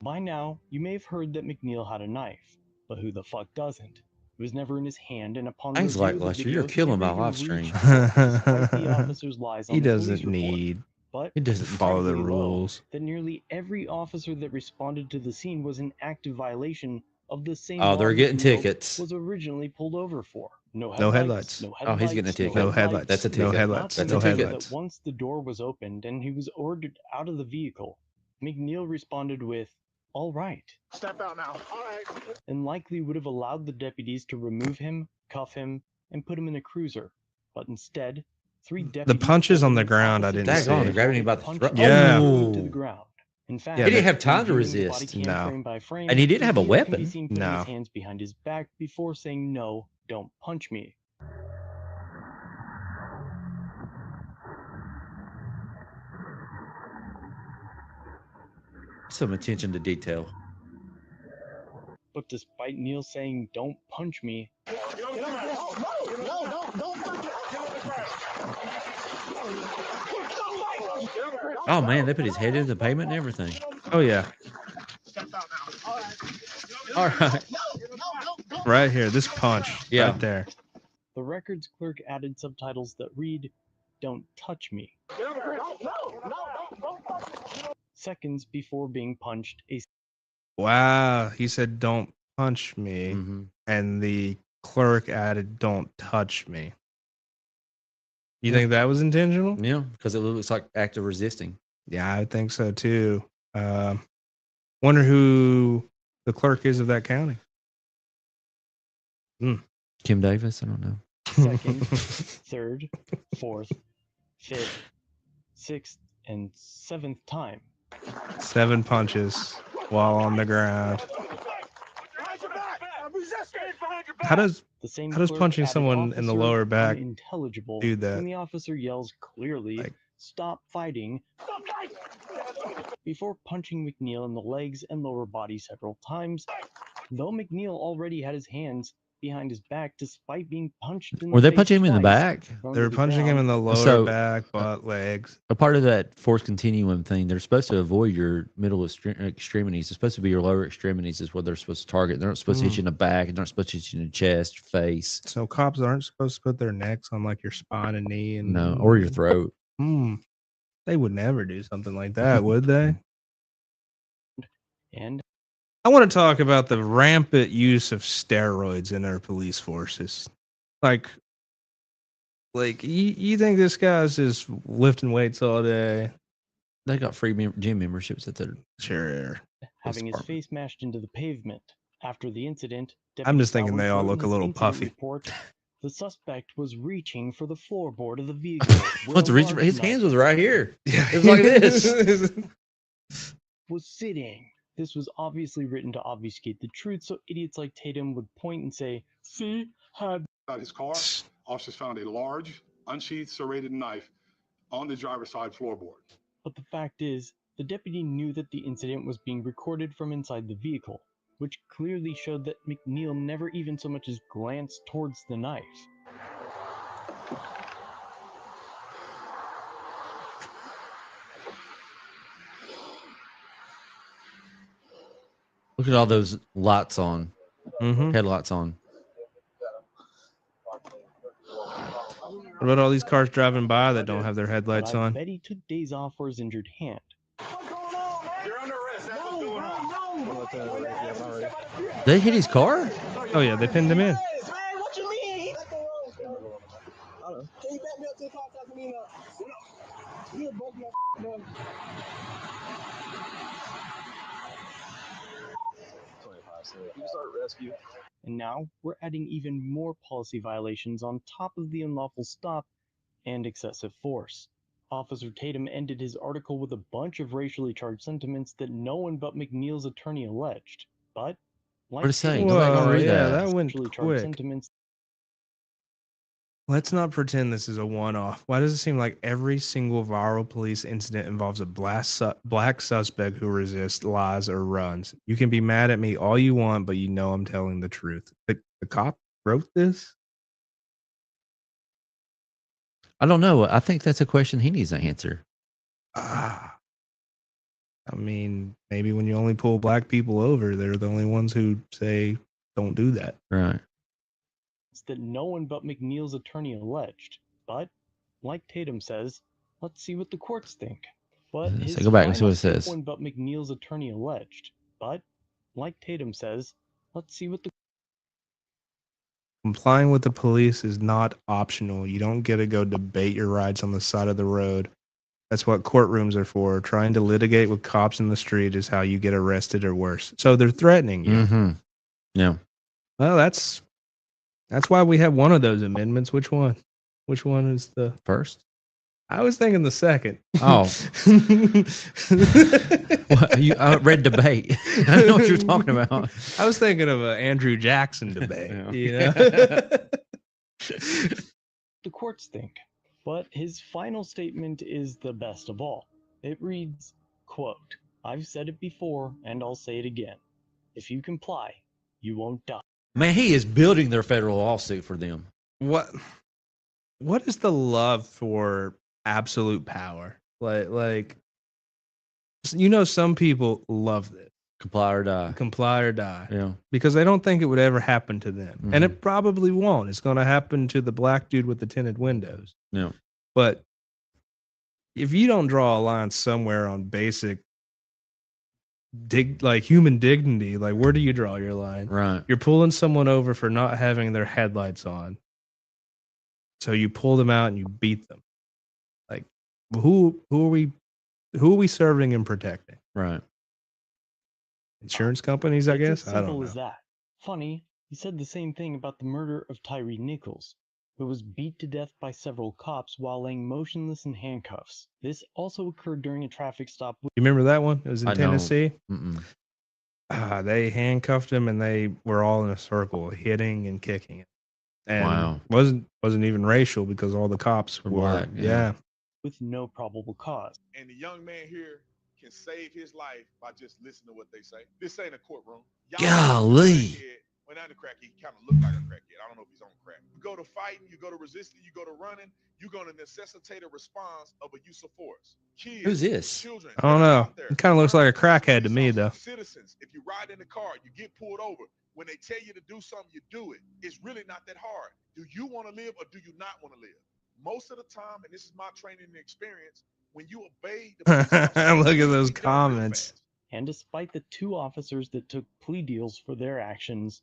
By now, you may have heard that McNeil had a knife, but who the fuck doesn't? It was never in his hand, and upon Thanks, review of the Lackluster. video, You're killing my the live narrator stream. reached despite the officer's lies on He the police doesn't report. need. But He doesn't follow the frankly, low, rules. that nearly every officer that responded to the scene was in active violation of the same Oh, law they're getting McNeil tickets. was originally pulled over for. No No headlights. headlights. No Oh, he's getting a ticket. No headlights. That's a ticket. No headlights. That's No a ticket. headlights. That once the door was opened and he was ordered out of the vehicle, McNeil responded with, "All right," Step out now. All right. and likely would have allowed the deputies to remove him, cuff him, and put him in a cruiser. But instead, three deputies... The punches on the holding ground, I opposite didn't directions see. Grabbing him by the punched throat. Yeah. him to the ground. In fact, He didn't have time to reviewing the resist. body cam No. frame by frame, And he didn't have a McNeil can be weapon. seen putting No. his hands behind his back before saying, "No, don't punch me." Some attention to detail. But despite Neil saying, "Don't punch me," Oh man, they put his head into the pavement and everything. Oh yeah. All right. Right here, this punch. Yeah. Right there. the records clerk added subtitles that read, "Don't touch me," seconds before being punched. Wow. He said, "Don't punch me." And the clerk added, "Don't touch me." You think that was intentional? Yeah, because it looks like active resisting. Yeah, I think so too. Wonder who the clerk is of that county. Kim Davis? I don't know. Second, third, fourth, fifth, sixth, and seventh time. 7 punches while on the ground. How does The same how does clerk punching added someone in the "officer lower back unintelligible" do that? when the officer yells clearly, "Stop fighting," before punching McNeil in the legs and lower body several times, though McNeil already had his hands behind his back despite being punched in the Were they face punching him in the twice, back? thrown They to were the punching him in ground. the lower So, back, butt, legs. A part of that force continuum thing, they're supposed to avoid your middle extremities. It's supposed to be your lower extremities is what they're supposed to target. They're not supposed to hit you in the back. They're not supposed to hit you in the chest, face. So cops aren't supposed to put their necks on like your spine and knee and No, or your throat. They would never do something like that, would they? And I want to talk about the rampant use of steroids in our police forces. Like you think this guy's just lifting weights all day? They got free gym memberships at their sure. having his face mashed into the pavement. After the incident, I'm just thinking Bowers they all wrote in look a his little incident puffy. Report, the suspect was reaching for the floorboard of the vehicle. What's with a reaching? large His knife hands was right here. Yeah, It was like this. was sitting. This was obviously written to obfuscate the truth, so idiots like Tatum would point and say, "See, had." Out his car, officers found a large, unsheathed, serrated knife on the driver's side floorboard. But the fact is, the deputy knew that the incident was being recorded from inside the vehicle, which clearly showed that McNeil never even so much as glanced towards the knife. Look at all those lights on. Headlights on. What about all these cars driving by that don't have their headlights But I on? bet he took days off for his injured hand. You're under arrest. That's what's going on. They hit his car? Oh yeah, they pinned him in. Man, what you mean? Can you back me up to the car? Talk to me now. You broke my down. And now we're adding even more policy violations on top of the unlawful stop and excessive force. Officer Tatum ended his article with a bunch of racially charged sentiments that no one but McNeil's attorney alleged. But, like What'd it say? Tatum's Nobody gonna read yeah, that. that went racially charged quick. sentiments, Let's not pretend this is a one-off. Why does it seem like every single viral police incident involves a black suspect who resists, lies, or runs? You can be mad at me all you want, but you know I'm telling the truth. The cop wrote this? I don't know. I think that's a question he needs to answer. I mean, maybe when you only pull black people over, they're the only ones who say don't do that. Right. that no one but McNeil's attorney alleged. But, like Tatum says, let's see what the courts think. But So his go back and see what it final says. no one but McNeil's attorney alleged. But, like Tatum says, let's see what the Complying with the police is not optional. You don't get to go debate your rights on the side of the road. That's what courtrooms are for. Trying to litigate with cops in the street is how you get arrested or worse. So they're threatening you. Mm-hmm. Yeah. Well, that's why we have one of those amendments. Which one? Which one is the first? I was thinking the second. Oh. Well, I read debate. I know what you're talking about. I was thinking of an Andrew Jackson debate. Yeah. You know? the courts think. But his final statement is the best of all. It reads, quote, "I've said it before and I'll say it again. If you comply, you won't die." Man, he is building their federal lawsuit for them. What is the love for absolute power? Like you know, some people love this. Comply or die. Comply or die. Yeah. Because they don't think it would ever happen to them. Mm-hmm. And it probably won't. It's going to happen to the black dude with the tinted windows. Yeah. But if you don't draw a line somewhere on basic human dignity, like where do you draw your line? Right. You're pulling someone over for not having their headlights on. So you pull them out and you beat them. Like who are we serving and protecting? Right. Insurance companies, I It's guess. as I don't simple know. as that. Funny, he said the same thing about the murder of Tyree Nichols, who was beat to death by several cops while laying motionless in handcuffs. This also occurred during a traffic stop. You remember that one? It was in I don't. Tennessee. Mm-mm. They handcuffed him and they were all in a circle, hitting and kicking him. And Wow. wasn't even racial because all the cops were black, yeah. With no probable cause. And the young man here can save his life by just listening to what they say. This ain't a courtroom. Golly. Well, not a crackhead. He kind of looked like a crackhead. I don't know if he's on crack. You go to fighting, you go to resisting, you go to running, you're going to necessitate a response of a use of force. Kids, Who's this? children, I don't know. out there, It kind of looks like a crackhead to me, police though. officers, citizens, if you ride in the car, you get pulled over. When they tell you to do something, you do it. It's really not that hard. Do you want to live or do you not want to live? Most of the time, and this is my training and experience, when you obey the police officer, Look at those it's done real comments. fast. And despite the 2 officers that took plea deals for their actions,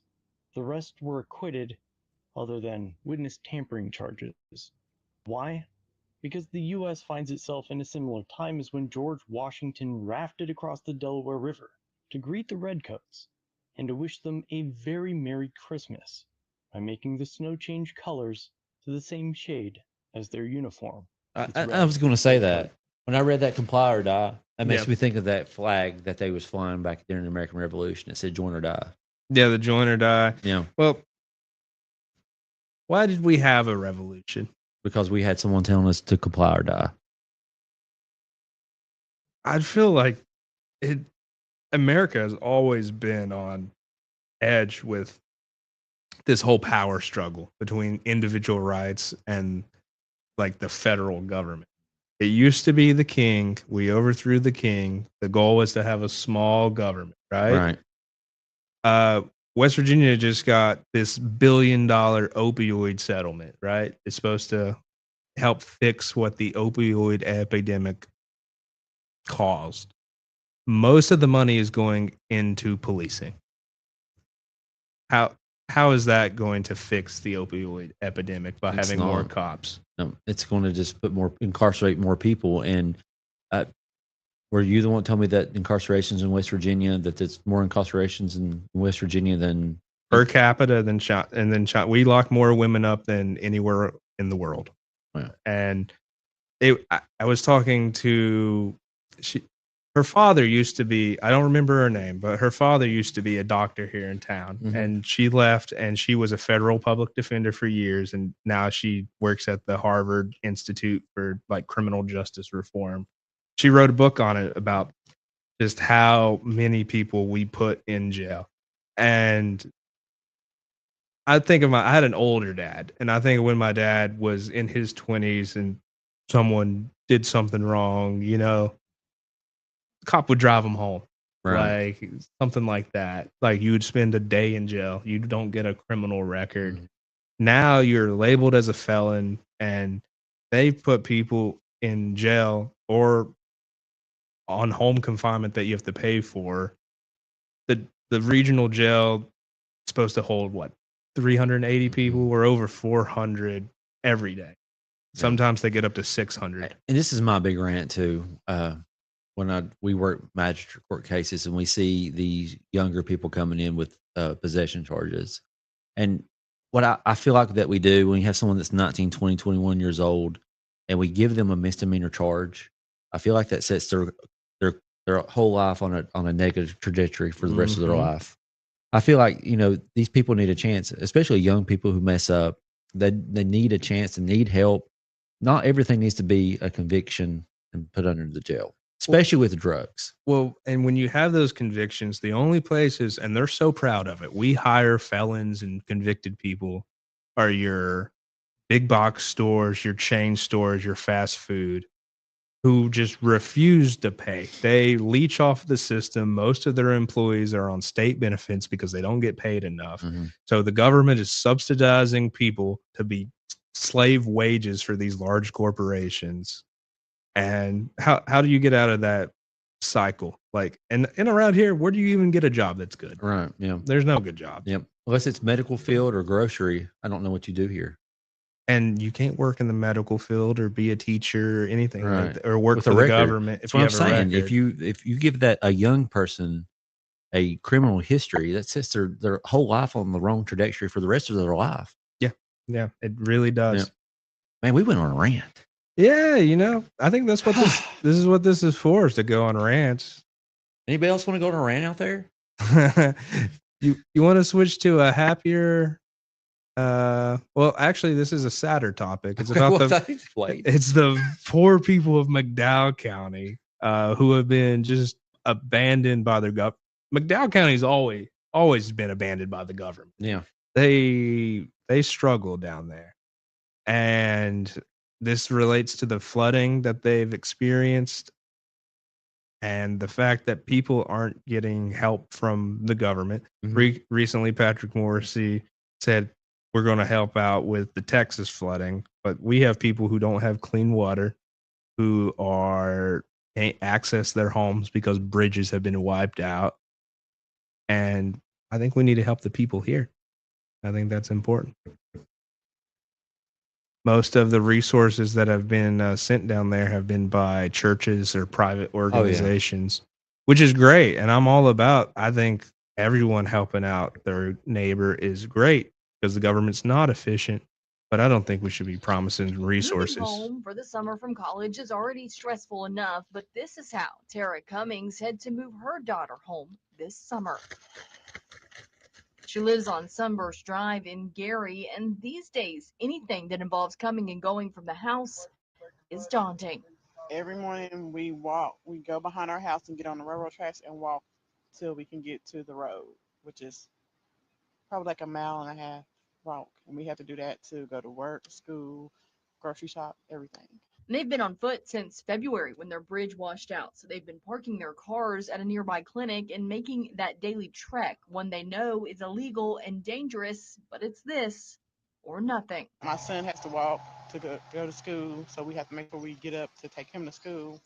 the rest were acquitted other than witness tampering charges. Why? Because the U.S. finds itself in a similar time as when George Washington rafted across the Delaware River to greet the Redcoats and to wish them a very Merry Christmas by making the snow change colors to the same shade as their uniform. I was going to say that. When I read that Comply or Die, that makes Yeah. me think of that flag that they was flying back during the American Revolution. It said join or die. Yeah, the join or die. Yeah. Well, why did we have a revolution? Because we had someone telling us to comply or die. I feel like America has always been on edge with this whole power struggle between individual rights and like the federal government. It used to be the king. We overthrew the king. The goal was to have a small government, right? West Virginia just got this $1 billion opioid settlement, right? It's supposed to help fix what the opioid epidemic caused. Most of the money is going into policing. How is that going to fix the opioid epidemic by It's having more not. cops? No, it's going to just incarcerate more people. And were you the one to tell me that incarcerations in West Virginia, that there's more incarcerations in West Virginia than Per capita than we lock more women up than anywhere in the world. Wow. And I was talking to her father used to be, I don't remember her name, but her father used to be a doctor here in town. Mhm. And she left and she was a federal public defender for years. And now she works at the Harvard Institute for like criminal justice reform. She wrote a book on it about just how many people we put in jail. And I had an older dad, and I think when my dad was in his 20s and someone did something wrong, the cop would drive him home. Right. Like something like that. Like you would spend a day in jail. You don't get a criminal record. Mhm. Now you're labeled as a felon, and they put people in jail or on home confinement that you have to pay for. The regional jail is supposed to hold 380 people. We're over 400 every day. Sometimes they get up to 600. And this is my big rant too. When we work magistrate court cases and we see these younger people coming in with possession charges, and what I feel like that we do when you have someone that's 19, 20, 21 years old, and we give them a misdemeanor charge, I feel like that sets their whole life on a negative trajectory for the rest of their Mhm. life. I feel like these people need a chance, especially young people who mess up. They need a chance and need help. Not everything needs to be a conviction and put under the jail, especially with drugs. Well, and when you have those convictions, the only places, and they're so proud of it, we hire felons and convicted people, are your big box stores, your chain stores, your fast food, who just refuse to pay. They leech off the system. Most of their employees are on state benefits because they don't get paid enough. Mhm. So the government is subsidizing people to be slave wages for these large corporations. And how do you get out of that cycle? Like, and around here, where do you even get a job that's good? Right. Yeah. There's no good jobs. Yep. Unless it's medical field or grocery, I don't know what you do here. And you can't work in the medical field or be a teacher or anything like Right. that, or work With for a the record. government. That's If you what I'm have a saying. record. If you give that a young person a criminal history, that sets their whole life on the wrong trajectory for the rest of their life. Yeah, it really does. Yeah. Man, we went on a rant. Yeah, I think that's what this is what this is for, is to go on rants. Anybody else want to go on a rant out there? You want to switch to a happier well, actually this is a sadder topic. It's about Wait. it's the poor people of McDowell County. who have been just abandoned by their government. McDowell County's always been abandoned by the government. Yeah. They struggle down there. And this relates to the flooding that they've experienced and the fact that people aren't getting help from the government. Recently, Patrick Morrissey said, we're going to help out with the Texas flooding, but we have people who don't have clean water, who can't access their homes because bridges have been wiped out. And I think we need to help the people here. I think that's important. Most of the resources that have been sent down there have been by churches or private organizations, which is great. And I'm all about, I think everyone helping out their neighbor is great because the government's not efficient, but I don't think we should be promising resources. Moving home for the summer from college is already stressful enough, but this is how Tara Cummings had to move her daughter home this summer. She lives on Sunburst Drive in Gary, and these days, anything that involves coming and going from the house is daunting. Every morning we go behind our house and get on the railroad tracks and walk till we can get to the road, which is probably like a mile and a half walk. And we have to do that to go to work, school, grocery shop, everything. They've been on foot since February when their bridge washed out. So they've been parking their cars at a nearby clinic and making that daily trek, one they know is illegal and dangerous, but it's this or nothing. My son has to walk to go to school, so we have to make sure we get up to take him to school.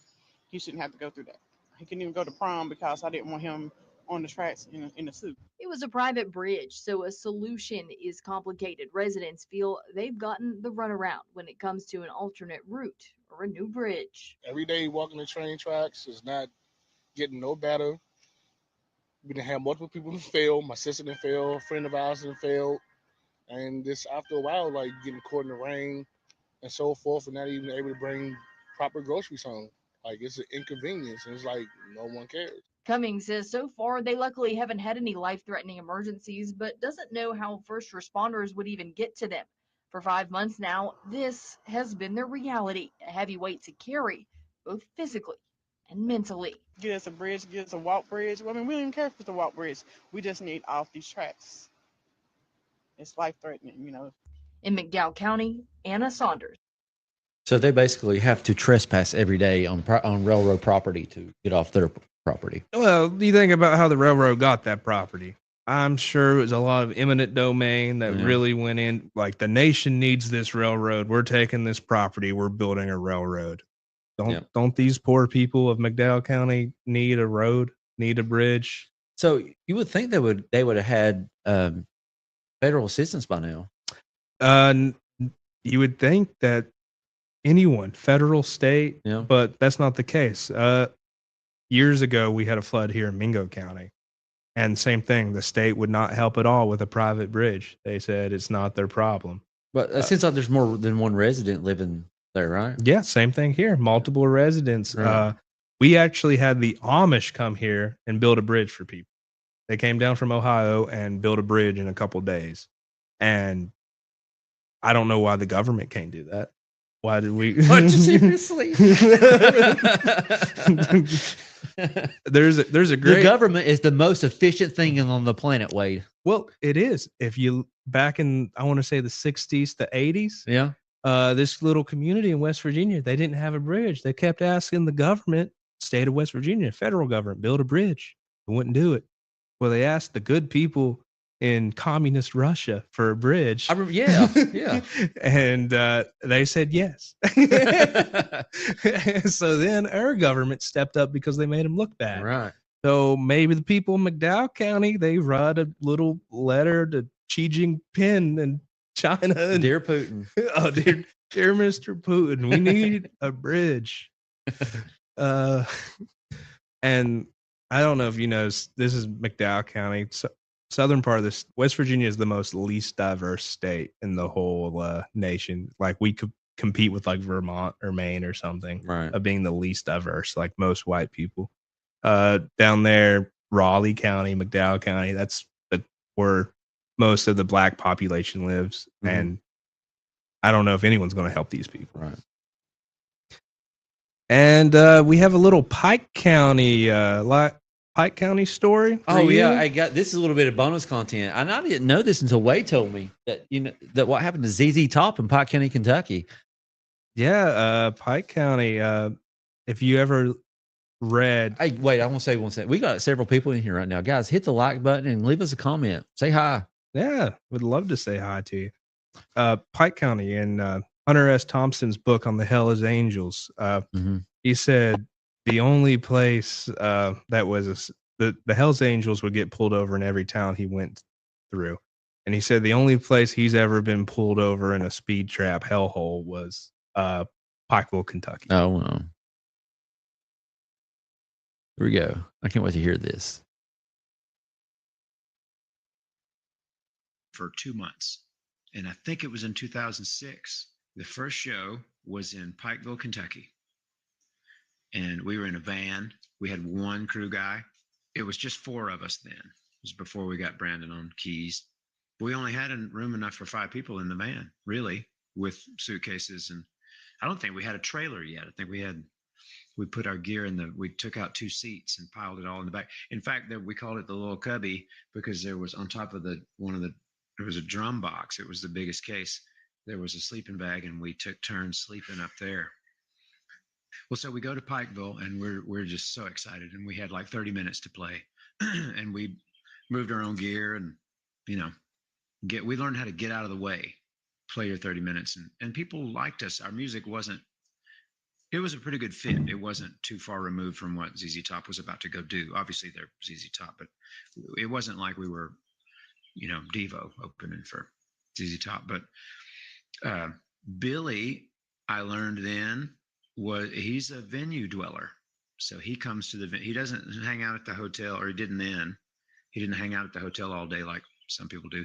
He shouldn't have to go through that. He couldn't even go to prom because I didn't want him on the tracks in a suit. It was a private bridge, so a solution is complicated. Residents feel they've gotten the runaround when it comes to an alternate route or a new bridge. Every day walking the train tracks is not getting no better. We didn't have multiple people who failed. My sister didn't fail, a friend of ours didn't fail. And this, after a while, like getting caught in the rain and so forth, and not even able to bring proper groceries home. Like, it's an inconvenience, and it's like no one cares. Cummings says so far they luckily haven't had any life-threatening emergencies, but doesn't know how first responders would even get to them. For 5 months now, this has been their reality, a heavy weight to carry, both physically and mentally. Get us a bridge, get us a walk bridge. I mean, we don't even care if it's a walk bridge. We just need off these tracks. It's life-threatening, you know. In McDowell County, Anna Saunders. So they basically have to trespass every day on railroad property to get off their property. Well, you think about how the railroad got that property. I'm sure it was a lot of eminent domain that really went in. Like, the nation needs this railroad. We're taking this property. We're building a railroad. Don't these poor people of McDowell County need a road, need a bridge? So you would think they would have had federal assistance by now. You would think that anyone, federal, state, but that's not the case. Years ago, we had a flood here in Mingo County, and same thing. The state would not help at all with a private bridge. They said it's not their problem. But it seems like there's more than one resident living there, right? Yeah, same thing here. Multiple residents. Right. We actually had the Amish come here and build a bridge for people. They came down from Ohio and built a bridge in a couple days. And I don't know why the government can't do that. Why did we? Seriously? There's a great. The government is the most efficient thing on the planet, Wade. Well, it is. If you back in, I want to say the 60s to 80s. Yeah. This little community in West Virginia, they didn't have a bridge. They kept asking the government, state of West Virginia, federal government, build a bridge. They wouldn't do it. Well, they asked the good people in communist Russia for a bridge. Yeah. And they said yes. So then our government stepped up because they made them look bad. Right. So maybe the people in McDowell County, they write a little letter to Xi Jinping and China. And, dear Putin. Oh, dear Mr. Putin, we need a bridge. And I don't know if you know, this is McDowell County. Southern part of this, West Virginia is the most least diverse state in the whole nation. Like, we could compete with like Vermont or Maine or something, right, of being the least diverse, like most white people. Down there, Raleigh County, McDowell County, that's where most of the black population lives. Mm-hmm. And I don't know if anyone's going to help these people. Right. And we have a little Pike County story. Oh yeah, I got this is a little bit of bonus content. And I didn't know this until Wade told me that that what happened to ZZ Top in Pike County, Kentucky. Yeah, Pike County. If you ever read, Hey, wait, I want to say one second. We got several people in here right now, guys. Hit the like button and leave us a comment. Say hi. Yeah, would love to say hi to you. Pike County in Hunter S. Thompson's book on the Hells Angels. He said the only place that was the Hells Angels would get pulled over in every town he went through, and he said the only place he's ever been pulled over in a speed trap hellhole was Pikeville, Kentucky. Oh well. Here we go. I can't wait to hear this. For 2 months. And I think it was in 2006. The first show was in Pikeville, Kentucky. And we were in a van. We had one crew guy. It was just 4 of us then. It was before we got Brandon on keys. We only had room enough for 5 people in the van, really, with suitcases. And I don't think we had a trailer yet. I think we put our gear we took out 2 seats and piled it all in the back. In fact, we called it the little cubby because there was on top of there was a drum box. It was the biggest case. There was a sleeping bag, and we took turns sleeping up there. Well, so we go to Pikeville, and we're just so excited, and we had like 30 minutes to play, and we moved our own gear, and we learned how to get out of the way, play your 30 minutes, and people liked us. Our music it was a pretty good fit. It wasn't too far removed from what ZZ Top was about to go do. Obviously, they're ZZ Top, but it wasn't like we were Devo opening for ZZ Top. But Billy, I learned then, he's a venue dweller. So he comes to he doesn't hang out at the hotel, or he didn't then. He didn't hang out at the hotel all day like some people do.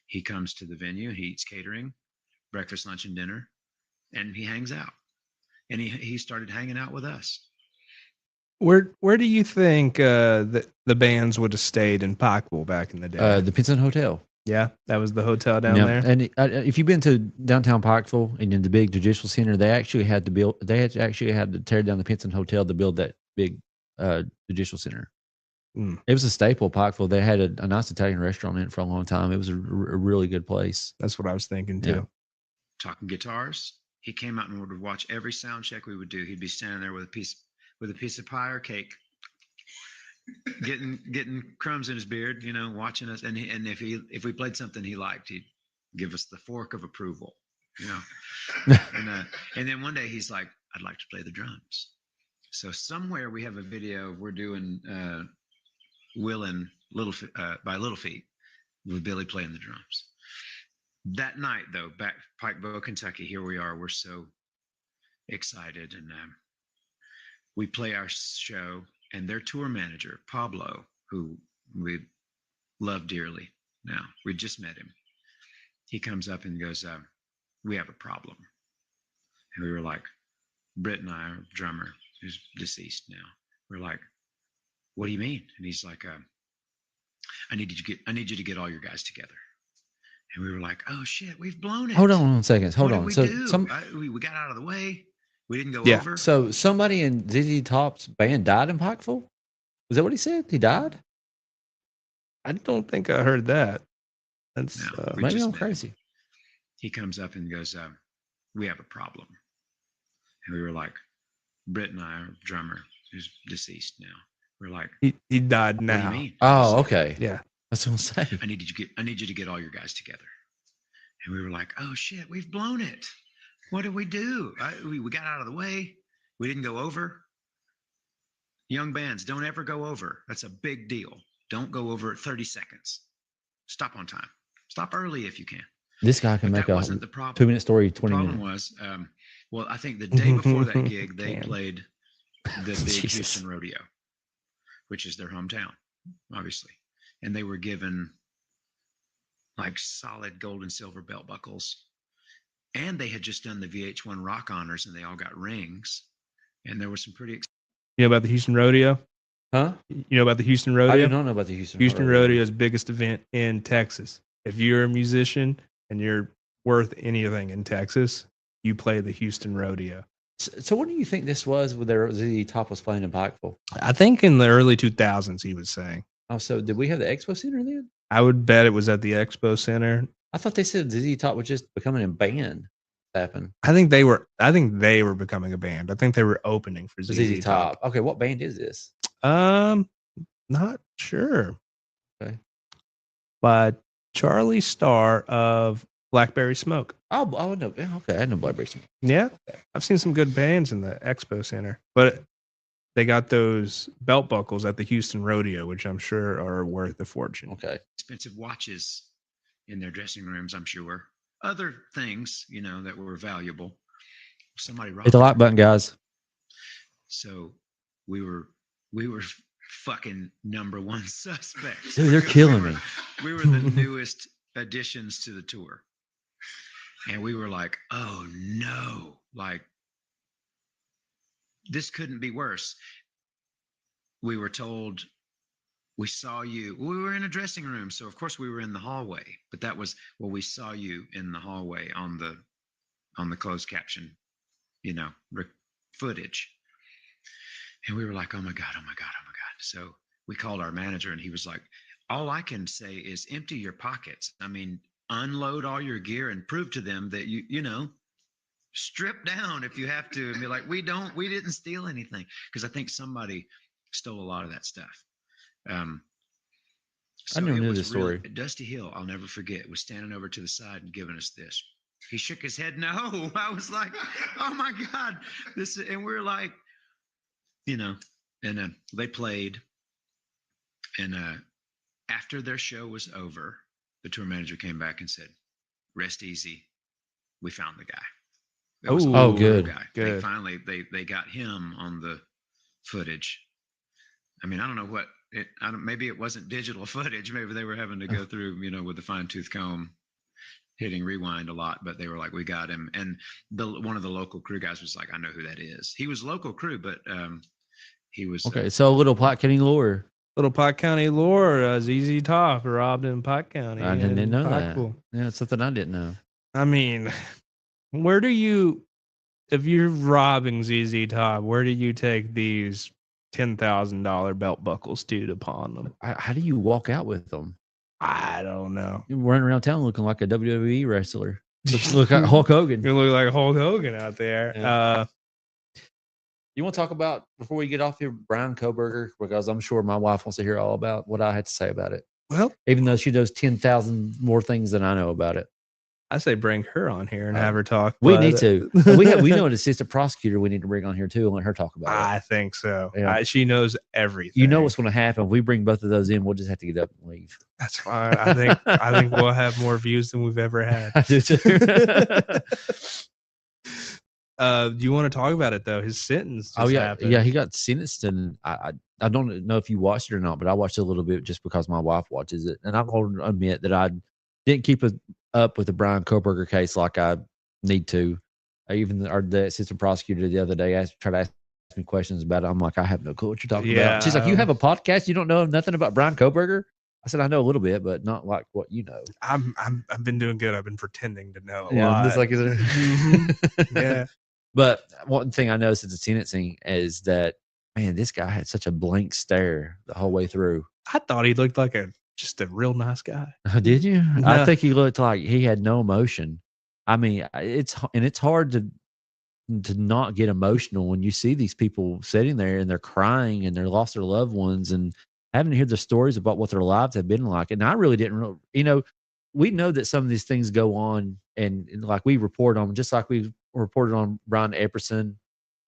He comes to the venue, he eats catering, breakfast, lunch, and dinner, and he hangs out. And he started hanging out with us. Where do you think the bands would have stayed in Pikeville back in the day? The Pinson Hotel. Yeah, that was the hotel down there. And if you've been to downtown Pikeville and in the big judicial center, they actually had to tear down the Pinson Hotel to build that big judicial center. It was a staple of Pikeville. They had a nice Italian restaurant in it for a long time. It was a really good place. That's what I was thinking too. Yeah. Talking guitars. He came out and would watch every sound check we would do. He'd be standing there with a piece of pie or cake, getting crumbs in his beard, watching us. And if we played something he liked, he'd give us the fork of approval, And then one day he's like, "I'd like to play the drums." So somewhere we have a video of we're doing Willin' by Little Feat with Billy playing the drums. That night, though, back Pikeville, Kentucky, here we are. We're so excited, and we play our show. And their tour manager, Pablo, who we love dearly now, we just met him. He comes up and goes, "We have a problem." And we were like, Britt and I, our drummer, who's deceased now, we're like, "What do you mean?" And he's like, I need you to get all your guys together." And we were like, "Oh shit, we've blown it." Hold on 1 second. Hold on. So we got out of the way. We didn't go over. So somebody in ZZ Top's band died in Pikeville? Was that what he said? He died? I don't think I heard that. That's maybe I'm crazy. He comes up and goes, "We have a problem." And we were like, Britt and I, our drummer, who's deceased now, we're like, he died now. What do you mean? Oh, okay. Yeah. That's what I'm saying. I need you to get all your guys together. And we were like, "Oh shit, we've blown it. What did we do? We got out of the way. We didn't go over." Young bands, don't ever go over. That's a big deal. Don't go over 30 seconds. Stop on time. Stop early if you can. This guy can make a 2-minute story 20 minutes. The problem was, well, I think the day before that gig, they played the big Houston Rodeo, which is their hometown, obviously. And they were given like solid gold and silver belt buckles. And they had just done the VH1 Rock Honors, and they all got rings. And there were some pretty... You know about the Houston Rodeo? Huh? You know about the Houston Rodeo? I do not know about the Houston Rodeo. Rodeo's biggest event in Texas. If you're a musician and you're worth anything in Texas, you play the Houston Rodeo. So what do you think this was when their ZZ Top was playing in Pikeville? I think in the early 2000s, he was saying. Also, did we have the Expo Center then? I would bet it was at the Expo Center. I thought they said ZZ Top was just becoming a band. Happen. I think they were becoming a band. I think they were opening for ZZ Top. Okay, what band is this? Not sure. Okay. But Charlie Starr of Blackberry Smoke. Oh, no. Okay, I know Blackberry Smoke. Yeah, I've seen some good bands in the Expo Center, but they got those belt buckles at the Houston Rodeo, which I'm sure are worth a fortune. Okay. Expensive watches in their dressing rooms, I'm sure. Other things, that were valuable. Somebody robbed Hit the it. like button, guys. So we were fucking number one suspects. Dude, they're killing me. We were the newest additions to the tour. And we were like, oh no, like this couldn't be worse. We were told, we saw you. We were in a dressing room, so of course we were in the hallway. But that was, we saw you in the hallway on the closed caption, footage. And we were like, oh my God. So we called our manager, and he was like, all I can say is empty your pockets. I mean, unload all your gear and prove to them that you strip down if you have to, and be like, we didn't steal anything, because I think somebody stole a lot of that stuff. I never knew this story. Dusty Hill, I'll never forget, was standing over to the side and giving us this. He shook his head no. I was like, oh my God, and we're like, and they played, and after their show was over, the tour manager came back and said, rest easy, we found the guy. It was Oh, good. guy. Good. They finally they got him on the footage. I mean, I don't know what maybe it wasn't digital footage. Maybe they were having to go through, with the fine tooth comb, hitting rewind a lot. But they were like, we got him. And one of the local crew guys was like, I know who that is. He was local crew, but he was Okay, so Little Pot County lore. Little Pot County lore, ZZ Top robbed in Pot County. I didn't know that. Pikeville. Yeah, it's something I didn't know. I mean, if you're robbing ZZ Top, where do you take these $10,000 belt buckles to pawn them? How do you walk out with them? I don't know. You're running around town looking like a WWE wrestler. Look like Hulk Hogan. You look like Hulk Hogan out there. Yeah. You want to talk about, before we get off here, Brian Kohberger? Because I'm sure my wife wants to hear all about what I had to say about it. Well, even though she knows 10,000 more things than I know about it. I say bring her on here and have her talk. We need to. We know an assistant prosecutor we need to bring on here too and let her talk about it. I think so. Yeah. She knows everything. You know what's going to happen. If we bring both of those in, we'll just have to get up and leave. That's fine. I think we'll have more views than we've ever had. I do too. Do you want to talk about it though? His sentence. Happened. Yeah. He got sentenced, and I don't know if you watched it or not, but I watched it a little bit just because my wife watches it, and I'll admit that I didn't keep up with the Brian Kohberger case like I need to. Even the assistant prosecutor the other day tried to ask me questions about it. I'm like, I have no clue what you're talking about. She's like, you have a podcast? You don't know nothing about Brian Kohberger? I said, I know a little bit, but not like what you know. I've been doing good. I've been pretending to know a Yeah, lot. it's like, Yeah. But one thing I noticed at the sentencing is that, man, this guy had such a blank stare the whole way through. I thought he looked like just a real nice guy. Did you? No. I think he looked like he had no emotion. I mean, it's hard to not get emotional when you see these people sitting there and they're crying and they lost their loved ones and having to hear the stories about what their lives have been like. And I really didn't, we know that some of these things go on and like we report on, just like we reported on Brian Epperson.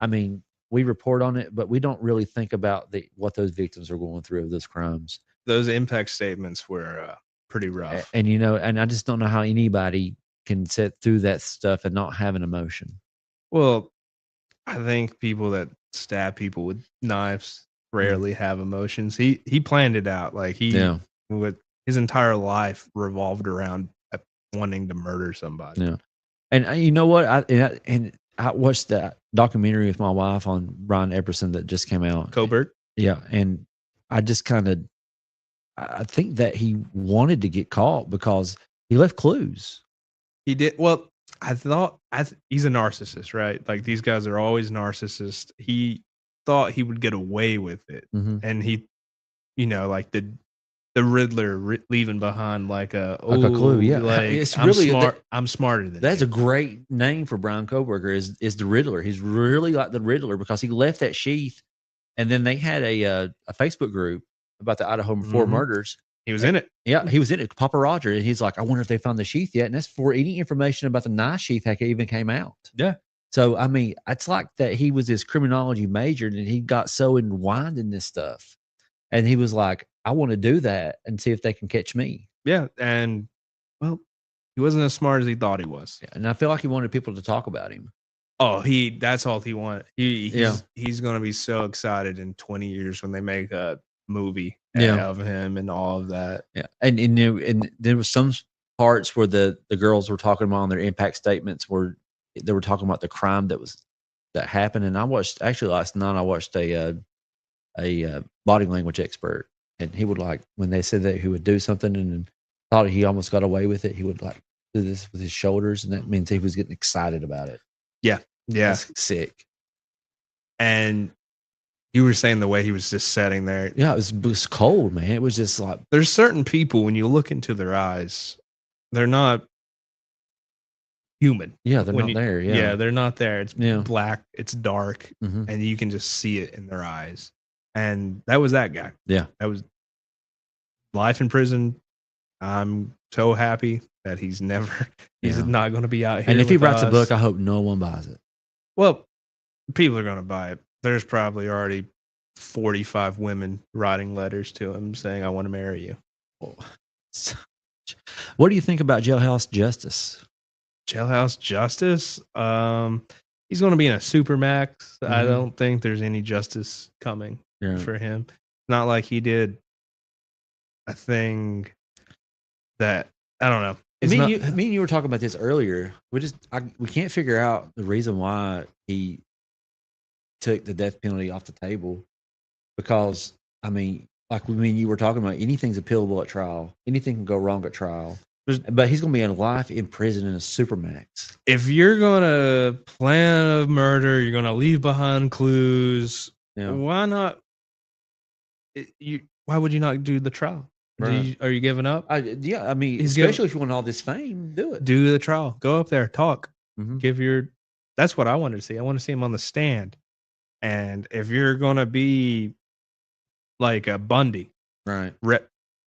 I mean, we report on it, but we don't really think about what those victims are going through of those crimes. Those impact statements were pretty rough. And, and I just don't know how anybody can sit through that stuff and not have an emotion. Well, I think people that stab people with knives rarely have emotions. He planned it out. Like with his entire life revolved around wanting to murder somebody. Yeah. And you know what? I watched that documentary with my wife on Brian Epperson that just came out. Kohberger? Yeah. And I just I think that he wanted to get caught because he left clues. He did. Well, I thought he's a narcissist, right? Like these guys are always narcissists. He thought he would get away with it, and he, like the Riddler leaving behind like a clue. Yeah, like it's I'm really smart. I'm smarter than that's you. a great name for Brian Kohberger. Is the Riddler? He's really like the Riddler because he left that sheath, and then they had a Facebook group about the Idaho 4 murders. He was in it. Yeah, he was in it. Papa Roger, and he's like, I wonder if they found the sheath yet. And that's before any information about the knife sheath even came out. Yeah. So I mean, it's like that he was this criminology major, and he got so entwined in this stuff, and he was like, I want to do that and see if they can catch me. Yeah, and well, he wasn't as smart as he thought he was. Yeah, and I feel like he wanted people to talk about him. Oh, that's all he wanted. He's going to be so excited in 20 years when they make a movie of him and all of that. Yeah, and there was some parts where the girls were talking about on their impact statements where they were talking about the crime that happened. And I watched last night. I watched a body language expert, and he would when they said that he would do something and thought he almost got away with it, he would do this with his shoulders, and that means he was getting excited about it. Yeah. That's sick. And you were saying the way he was just sitting there. Yeah, it was cold, man. It was just like there's certain people when you look into their eyes, they're not human. Yeah, they're not there. Yeah, they're not there. It's black, it's dark, and you can just see it in their eyes. And that was that guy. Yeah, that was life in prison. I'm so happy that he's not going to be out here. And if he writes a book, I hope no one buys it. Well, people are going to buy it. There's probably already 45 women writing letters to him saying, I want to marry you. What do you think about Jailhouse Justice? Jailhouse Justice? He's going to be in a Supermax. I don't think there's any justice coming for him. Not like he did a thing that, I don't know. Me and you were talking about this earlier. We can't figure out the reason why he took the death penalty off the table, because I mean, you were talking about, anything's appealable at trial. Anything can go wrong at trial. But he's going to be in life in prison in a Supermax. If you're going to plan a murder, you're going to leave behind clues. Why not? Why would you not do the trial? Right. Are you giving up? Yeah, I mean, especially if you want all this fame, do it. Do the trial. Go up there, talk. That's what I wanted to see. I want to see him on the stand. And if you're gonna be like a Bundy, right?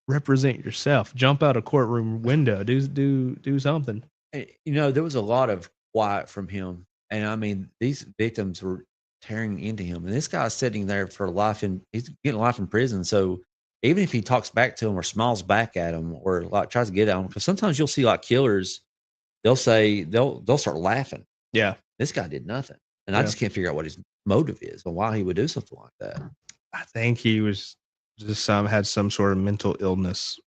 Represent yourself. Jump out a courtroom window. Do something. There was a lot of quiet from him, and I mean, these victims were tearing into him, and this guy's sitting there for life, and he's getting life in prison. So even if he talks back to him or smiles back at him or tries to get at him, because sometimes you'll see killers, they'll start laughing. Yeah, this guy did nothing, and I just can't figure out what his motive is and why he would do something like that. I think he was just had some sort of mental illness.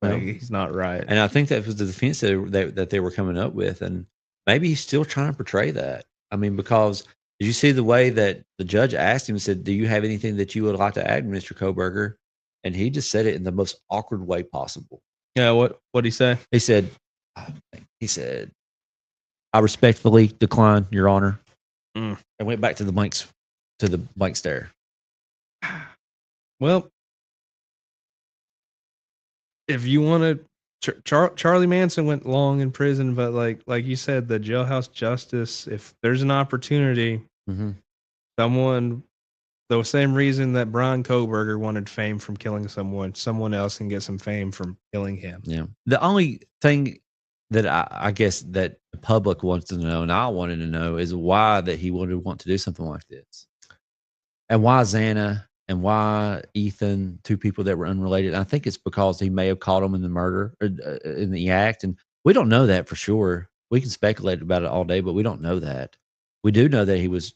He's not right, and I think that was the defense that they were coming up with, and maybe he's still trying to portray that. I mean, because did you see the way that the judge asked him? Said, "Do you have anything that you would like to add, Mr. Kohberger?" And he just said it in the most awkward way possible. Yeah, what did he say? He said, "I respectfully decline, Your Honor." And went back to the blank stare. Well, if you want to, Charlie Manson went long in prison, but like you said, the Jailhouse Justice. If there's an opportunity, someone. The same reason that Brian Kohberger wanted fame from killing someone else can get some fame from killing him. Yeah. The only thing that I guess that the public wants to know, and I wanted to know, is why that he would want to do something like this, and why Xana and why Ethan, two people that were unrelated. I think it's because he may have caught them in the murder or in the act, and we don't know that for sure. We can speculate about it all day, but we don't know that. We do know that he was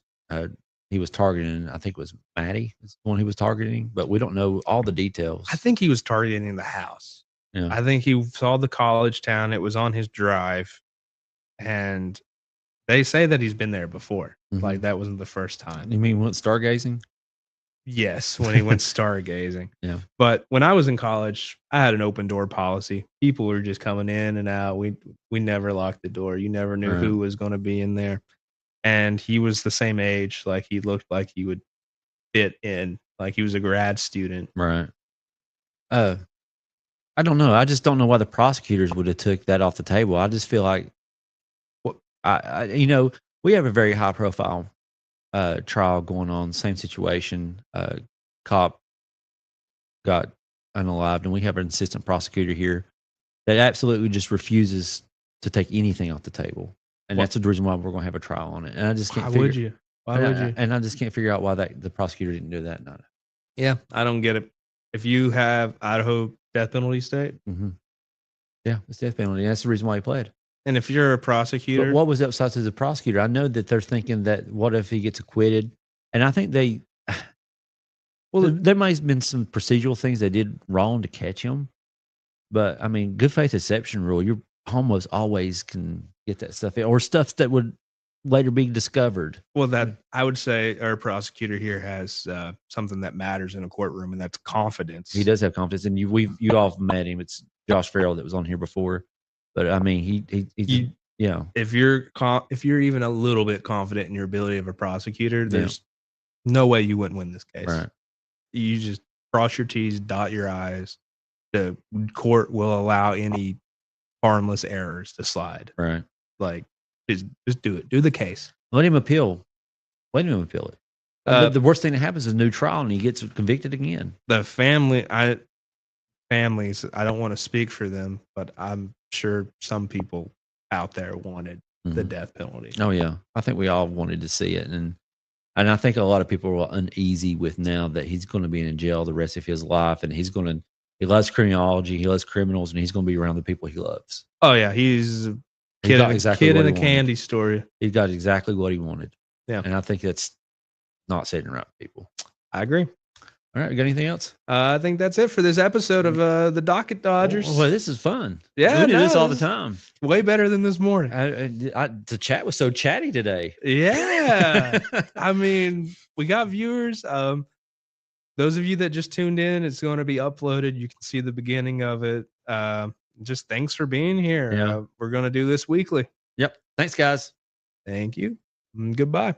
targeting, I think it was Maddie, is the one he was targeting, but we don't know all the details. I think he was targeting the house. Yeah. I think he saw the college town. It was on his drive. And they say that he's been there before. Like that wasn't the first time. You mean went stargazing? Yes, when he went stargazing. Yeah. But when I was in college, I had an open door policy. People were just coming in and out. We never locked the door. You never knew who was going to be in there. And he was the same age. Like he looked like he would fit in. Like he was a grad student. Right. I don't know. I just don't know why the prosecutors would have took that off the table. I just feel like, we have a very high profile trial going on. Same situation. Cop got unalived, and we have an assistant prosecutor here that absolutely just refuses to take anything off the table, and that's the reason why we're going to have a trial on it. And I just can't. Why would you? Why would you? And I just can't figure out why the prosecutor didn't do that. Not. Yeah, I don't get it. If you have Idaho death penalty state, yeah, it's death penalty. That's the reason why he pled. And if you're a prosecutor, but what was upside to the prosecutor? I know that they're thinking that what if he gets acquitted, and I think they. Well, there might have been some procedural things they did wrong to catch him, but I mean, good faith exception rule. You almost always can get that stuff in, or stuff that would later be discovered. Well, that I would say our prosecutor here has something that matters in a courtroom, and that's confidence. He does have confidence, and you all have met him. It's Josh Farrell that was on here before, but I mean, he's if you're even a little bit confident in your ability of a prosecutor, there's no way you wouldn't win this case. Right. You just cross your T's, dot your I's. The court will allow any harmless errors to slide. Right. Like, just do it. Do the case. Let him appeal. Let him appeal it. The worst thing that happens is a new trial, and he gets convicted again. The families, I don't want to speak for them, but I'm sure some people out there wanted the death penalty. Oh yeah, I think we all wanted to see it, and I think a lot of people are uneasy with now that he's going to be in jail the rest of his life, and he loves criminology, he loves criminals, and he's going to be around the people he loves. Oh yeah, he's a kid in a candy store. He got exactly what he wanted. Yeah, and I think that's not sitting around people. I agree. All right, you got anything else? I think that's it for this episode of the Docket Dodgers. Well, this is fun. Yeah, we do this all the time. Way better than this morning. The chat was so chatty today. Yeah, I mean, we got viewers. Those of you that just tuned in, it's going to be uploaded. You can see the beginning of it. Just thanks for being here. Yeah. We're going to do this weekly. Yep. Thanks, guys. Thank you. Goodbye.